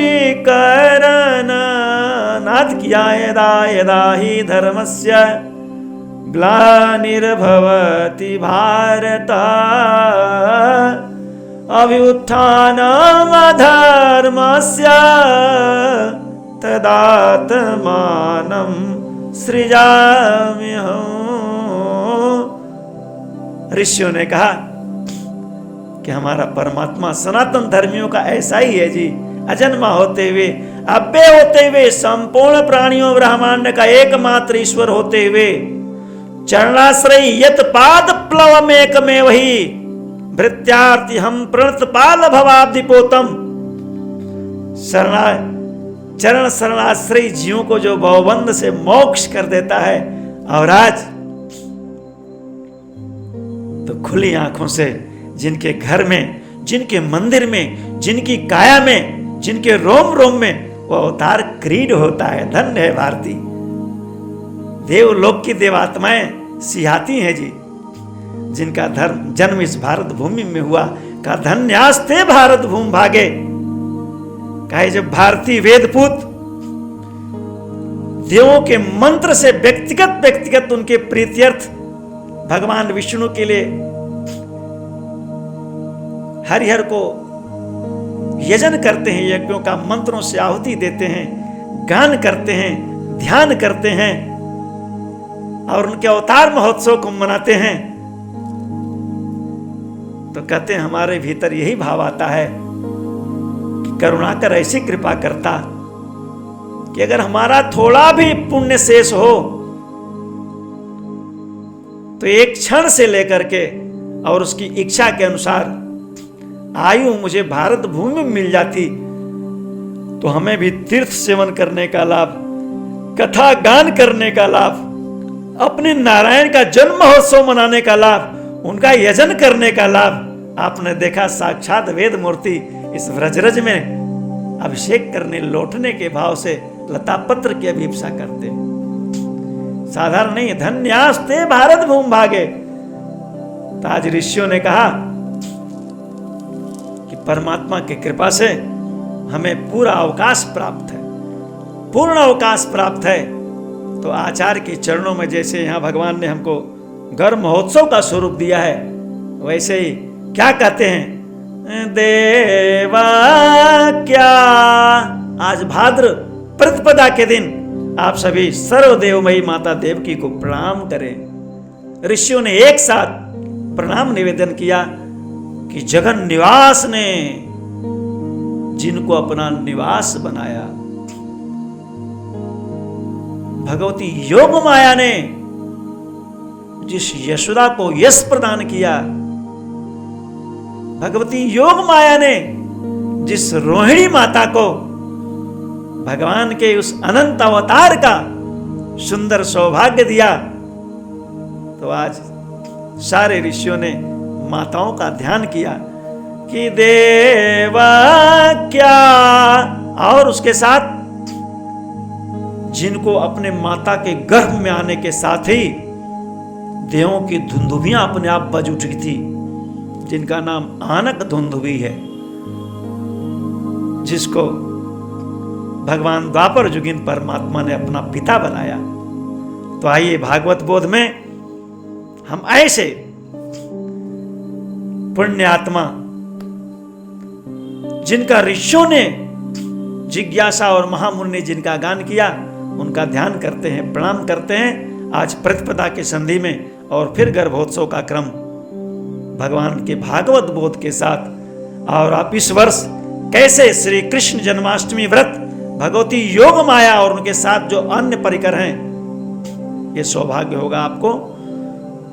करन। नाथ किया यदा यदा ही धर्मस्य ग्लानिर्भवति भारत अभ्युत्थानमधर्मस्य तदात्मानं सृजाम्यहम्। ऋषियों ने कहा कि हमारा परमात्मा सनातन धर्मियों का ऐसा ही है जी, अजन्मा होते हुए, अव्यय होते हुए, संपूर्ण प्राणियों ब्रह्मांड का एकमात्र ईश्वर होते हुए, चरणाश्रय यत पाद प्लव में कमे वही भृत्यार्थी हम प्रणत पाल भवाब्धिपोतम। चरण शरणाश्रय जीवों को जो भवबंध से मोक्ष कर देता है, और आज तो खुली आंखों से जिनके घर में, जिनके मंदिर में, जिनकी काया में, जिनके रोम रोम में वो अवतार क्रीड होता है। धन्य है भारती, देवलोक की देवात्माएं सिहाती हैं जी, जिनका धर्म जन्म इस भारत भूमि में हुआ। का धन्यास्ते भारत भूमि भागे। कहे जब भारतीय वेदपूत देवों के मंत्र से व्यक्तिगत उनके प्रीत्यर्थ भगवान विष्णु के लिए हरिहर को यजन करते हैं, यज्ञों का मंत्रों से आहुति देते हैं, गान करते हैं, ध्यान करते हैं और उनके अवतार महोत्सव को मनाते हैं, तो कहते हैं हमारे भीतर यही भाव आता है कि करुणाकर ऐसी कृपा करता कि अगर हमारा थोड़ा भी पुण्य शेष हो तो एक क्षण से लेकर के और उसकी इच्छा के अनुसार आयु मुझे भारत भूमि में मिल जाती, तो हमें भी तीर्थ सेवन करने का लाभ, कथा गान करने का लाभ, अपने नारायण का जन्म महोत्सव मनाने का लाभ, उनका यजन करने का लाभ। आपने देखा साक्षात वेद मूर्ति इस व्रजरज में अभिषेक करने लौटने के भाव से लता पत्र की अभिप्सा करते, साधारण नहीं। धन्यास्ते भारत भूमि भागे। तो आज ऋषियों ने कहा कि परमात्मा की कृपा से हमें पूरा अवकाश प्राप्त है, पूर्ण अवकाश प्राप्त है। तो आचार्य के चरणों में जैसे यहाँ भगवान ने हमको गर्भ महोत्सव का स्वरूप दिया है, वैसे ही क्या कहते हैं, देवा क्या। आज भाद्र प्रतिपदा के दिन आप सभी सर्वदेवमयी माता देवकी को प्रणाम करें। ऋषियों ने एक साथ प्रणाम निवेदन किया कि जगन निवास ने जिनको अपना निवास बनाया, भगवती योग माया ने जिस यशोदा को यश प्रदान किया, भगवती योग माया ने जिस रोहिणी माता को भगवान के उस अनंत अवतार का सुंदर सौभाग्य दिया, तो आज सारे ऋषियों ने माताओं का ध्यान किया कि देवा क्या, और उसके साथ जिनको अपने माता के गर्भ में आने के साथ ही देवों की धुंधुभियां अपने आप बज उठी थी, जिनका नाम आनक धुंधुभी है, जिसको भगवान द्वापर जुगिन परमात्मा ने अपना पिता बनाया। तो आइए भागवत बोध में हम ऐसे पुण्य आत्मा जिनका ऋषियों ने जिज्ञासा और महामुनि ने जिनका गान किया, उनका ध्यान करते हैं, प्रणाम करते हैं आज प्रतिपदा के संधि में, और फिर गर्भोत्सव का क्रम भगवान के भागवत बोध के साथ। और आप इस वर्ष कैसे श्री कृष्ण जन्माष्टमी व्रत, भगवती योग माया और उनके साथ जो अन्य परिकर हैं, ये सौभाग्य होगा आपको।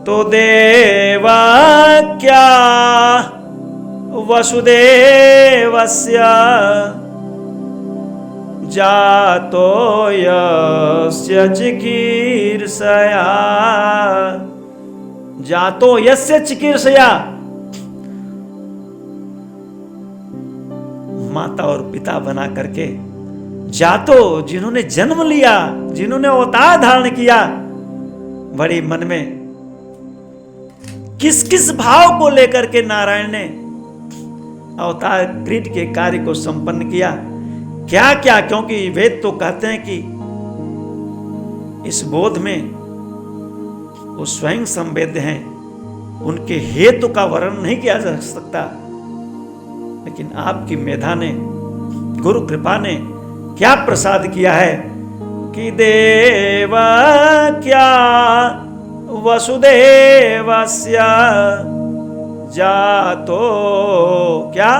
तो देवा क्या वसुदेवस्य जातो यस्य चिकीर्षया, जातो यस्य चिकीर्षया, माता और पिता बना करके, जातो जिन्होंने जन्म लिया, जिन्होंने अवतार धारण किया, बड़ी मन में किस किस भाव को लेकर के नारायण ने अवतार क्रीड के कार्य को संपन्न किया, क्या क्या, क्योंकि वेद तो कहते हैं कि इस बोध में वो स्वयं संवेद्य हैं, उनके हेतु का वर्णन नहीं किया जा सकता। लेकिन आपकी मेधा ने, गुरु कृपा ने क्या प्रसाद किया है कि देव क्या वसुदेवस्य जातो क्या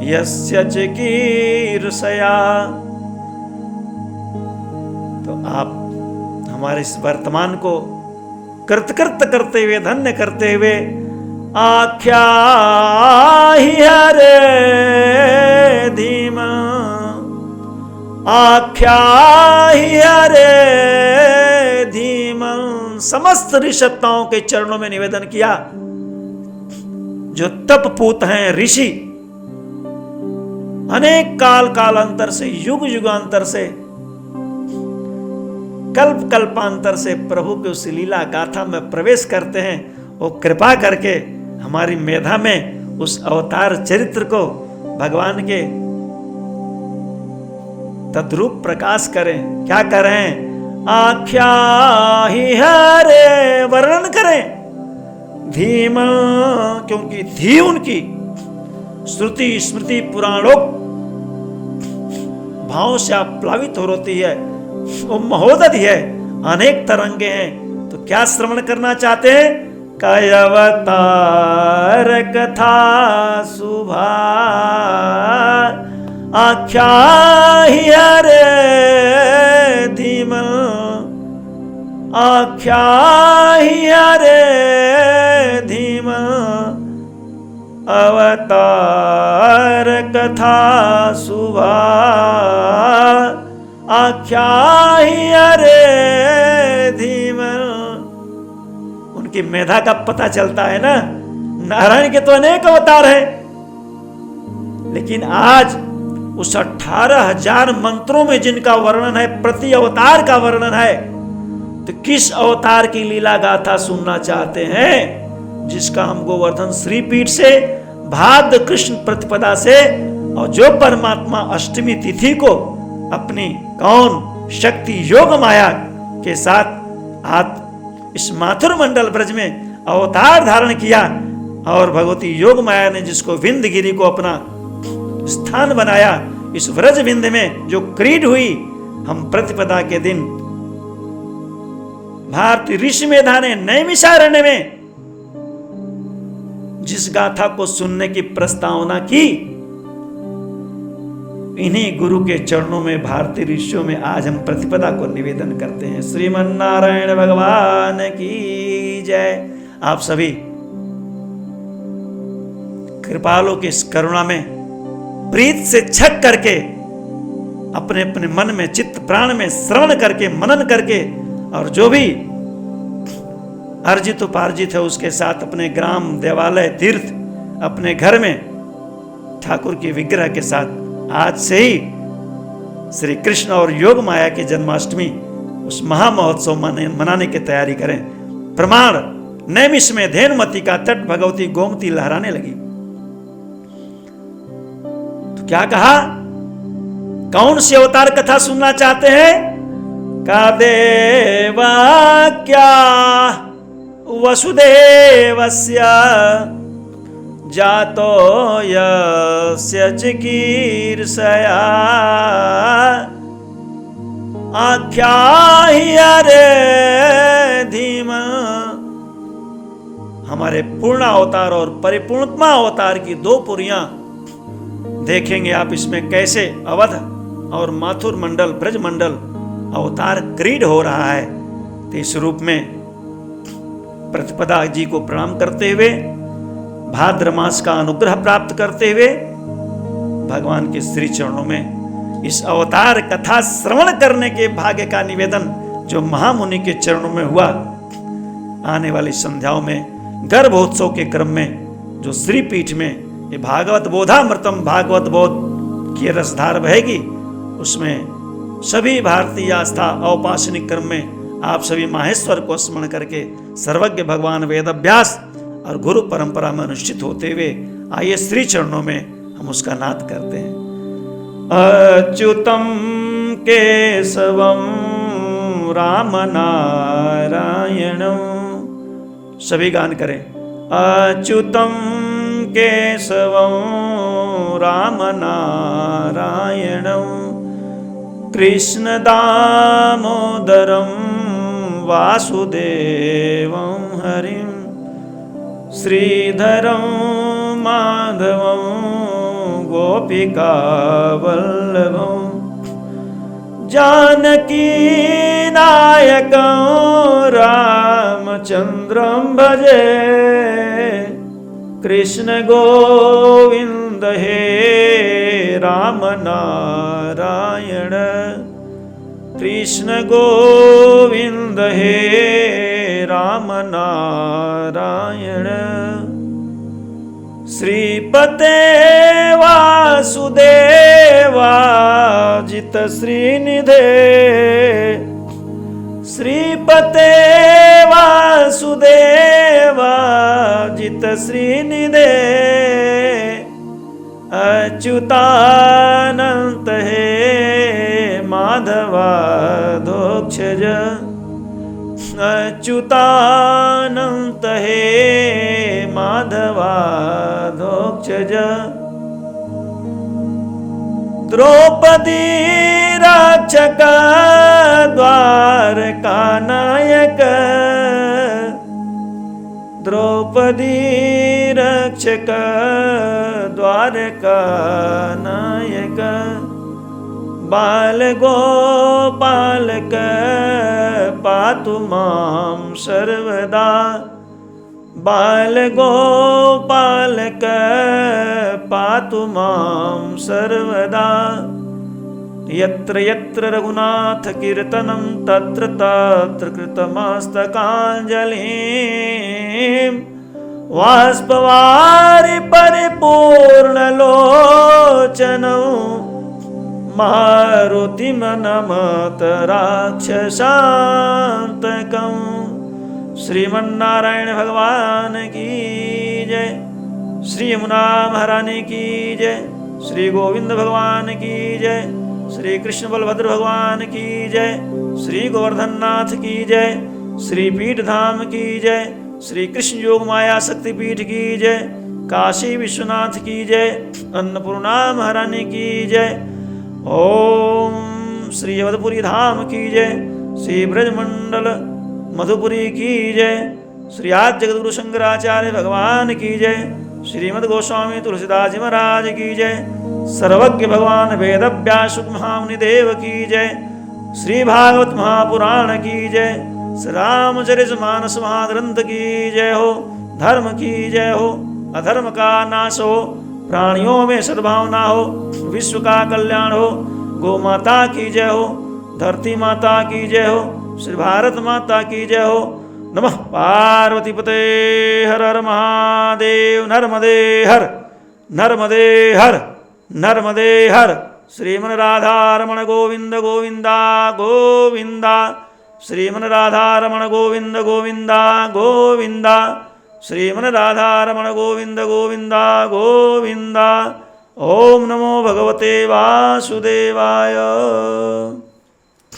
यस्य चिकीर्षया। तो आप हमारे इस वर्तमान को कृतकृत करते हुए, धन्य करते हुए, आख्या ही हरे धीमा, आख्या ही हरे धीमा, समस्त ऋषिताओं के चरणों में निवेदन किया। जो तपपूत हैं ऋषि, अनेक काल कालांतर से, युग युगांतर से, कल्प कल्पांतर से प्रभु के उस लीला गाथा में प्रवेश करते हैं, वो कृपा करके हमारी मेधा में उस अवतार चरित्र को भगवान के तद्रूप प्रकाश करें। क्या करें? आख्या ही हरे, वर्णन करें धीम, क्योंकि धी उनकी श्रुति स्मृति पुराणों भाव से प्लावित हो रोती है, वो महोदधि है, अनेक तरंगे हैं। तो क्या श्रवण करना चाहते हैं? काय अवतार कथा सुभा, आख्या ही हरे धीम, आख्या ही हरे धीम, अवतार कथा सुभा, आख्या ही हरे धीम। उनकी मेधा का पता चलता है ना। नारायण के तो अनेक अवतार हैं, लेकिन आज उस 18,000 मंत्रों में जिनका वर्णन है, प्रति अवतार का वर्णन है, तो किस अवतार की लीला गाथा सुनना चाहते हैं? जिसका हम गोवर्धन श्रीपीठ से, भाद्र कृष्ण प्रतिपदा से, और जो परमात्मा अष्टमी तिथि को अपनी कौन शक्ति योग माया के साथ आज इस माथुर मंडल ब्रज में अवतार धारण किया, और भगवती योग माया ने जिसको विंध्यगिरि को अपना स्थान बनाया, इस व्रज विंध्य में जो क्रीड हुई, हम प्रतिपदा के दिन भारतीय ऋषि मेधा ने नैमिषारण्य में जिस गाथा को सुनने की प्रस्तावना की, इन्हीं गुरु के चरणों में, भारतीय ऋषियों में आज हम प्रतिपदा को निवेदन करते हैं। श्रीमन्नारायण भगवान की जय। आप सभी कृपालु की इस करुणा में प्रीत से छक करके, अपने अपने मन में, चित्त प्राण में श्रवण करके, मनन करके, और जो भी अर्जित उपार्जित है उसके साथ अपने ग्राम, देवालय, तीर्थ, अपने घर में ठाकुर की विग्रह के साथ आज से ही श्री कृष्ण और योग माया की जन्माष्टमी, उस महामहोत्सव मनाने की तैयारी करें। प्रमाण नैमिष में धेनुमती का तट भगवती गोमती लहराने लगी। तो क्या कहा? कौन सी अवतार कथा सुनना चाहते हैं? का देवा क्या वसुदेवस्य जातो यस्य चिकीर्षया आख्याह्यरे धीमा। हमारे पूर्ण अवतार और परिपूर्णत्मा अवतार की दो पुरियां देखेंगे आप इसमें कैसे अवध और माथुर मंडल ब्रज मंडल अवतार क्रीड हो रहा है। तो इस रूप में प्रतिपदा जी को प्रणाम करते हुए, भाद्र मास का अनुग्रह प्राप्त करते हुए भगवान के श्री चरणों में इस अवतार कथा श्रवण करने के भाग्य का निवेदन जो महामुनि के चरणों में हुआ। आने वाली संध्याओं में गर्भोत्सव के क्रम में जो श्रीपीठ में ये भागवत बोधामृतम भागवत बोध की रसधार बहेगी, उसमें सभी भारतीय आस्था औपासनिक क्रम में आप सभी माहेश्वर को स्मरण करके सर्वज्ञ भगवान वेद अभ्यास और गुरु परंपरा में अनुष्ठित होते हुए आइए श्री चरणों में हम उसका नाद करते हैं। अच्युतम केशवम राम नारायणम, सभी गान करें। अच्युतम केशवम राम नारायणम कृष्ण दामोदरम वासुदेवं हरिं श्रीधरं माधवं गोपिका वल्लभं जानकी नायकं रामचंद्रं भजे कृष्ण गोविंद हे राम नारायण कृष्ण गोविंद हे राम नारायण श्रीपते वासुदेवा जित श्रीनिधे श्रीपते वासुदेवा जित श्रीनिधे अच्युतानंत हे माधवा धोक्षज अच्युतानंत हे माधवा धोक्षज द्रौपदी रक्षक द्वारका नायक द्रौपदी रक्षक द्वारका नायक बाल गोपालक पातु मां सर्वदा बाल गोपालक पातु मां सर्वदा यत्र यत्र रघुनाथ कीर्तनं तत्र तत्र कृतमस्तकाञ्जलिं वाष्पवारि परिपूर्णलोचनौ मारुतिमनमत राक्षसान्तकं श्रीमन्नारायण भगवान की जय श्री यमुना महारानी की जय श्री गोविंद भगवान की जय श्री कृष्ण बलभद्र भगवान की जय श्री गोवर्धन नाथ की जय श्री पीठ धाम की जय श्री कृष्ण योग माया शक्तिपीठ की जय काशी विश्वनाथ की जय अन्नपूर्णा महारानी की जय ओम श्री अवधपुरी धाम की जय श्री ब्रजमंडल मधुपुरी की जय श्री आद्य जगद्गुरु शंकराचार्य भगवान की जय श्रीमद् गोस्वामी तुलसीदास जी महाराज की जय सर्वज्ञ भगवान वेद व्यास महामुनि देव की जय श्री भागवत महापुराण की जय श्री रामचरित मानस महाग्रंथ की जय हो धर्म की जय हो अधर्म का नाश हो प्राणियों में सद्भावना हो विश्व का कल्याण हो गौ माता की जय हो धरती माता की जय हो श्री भारत माता की जय हो नमः पार्वती पते हर हर महादेव नर्मदे हर नर्मदे हर नर्मदे हर श्रीमन राधा रमण गोविंद गोविंदा गोविंदा श्रीमन राधारमण गोविंद गोविंदा गोविंदा, श्रीमन राधारमण गोविंद गोविंदा गोविंदा। ओम नमो भगवते वासुदेवाय।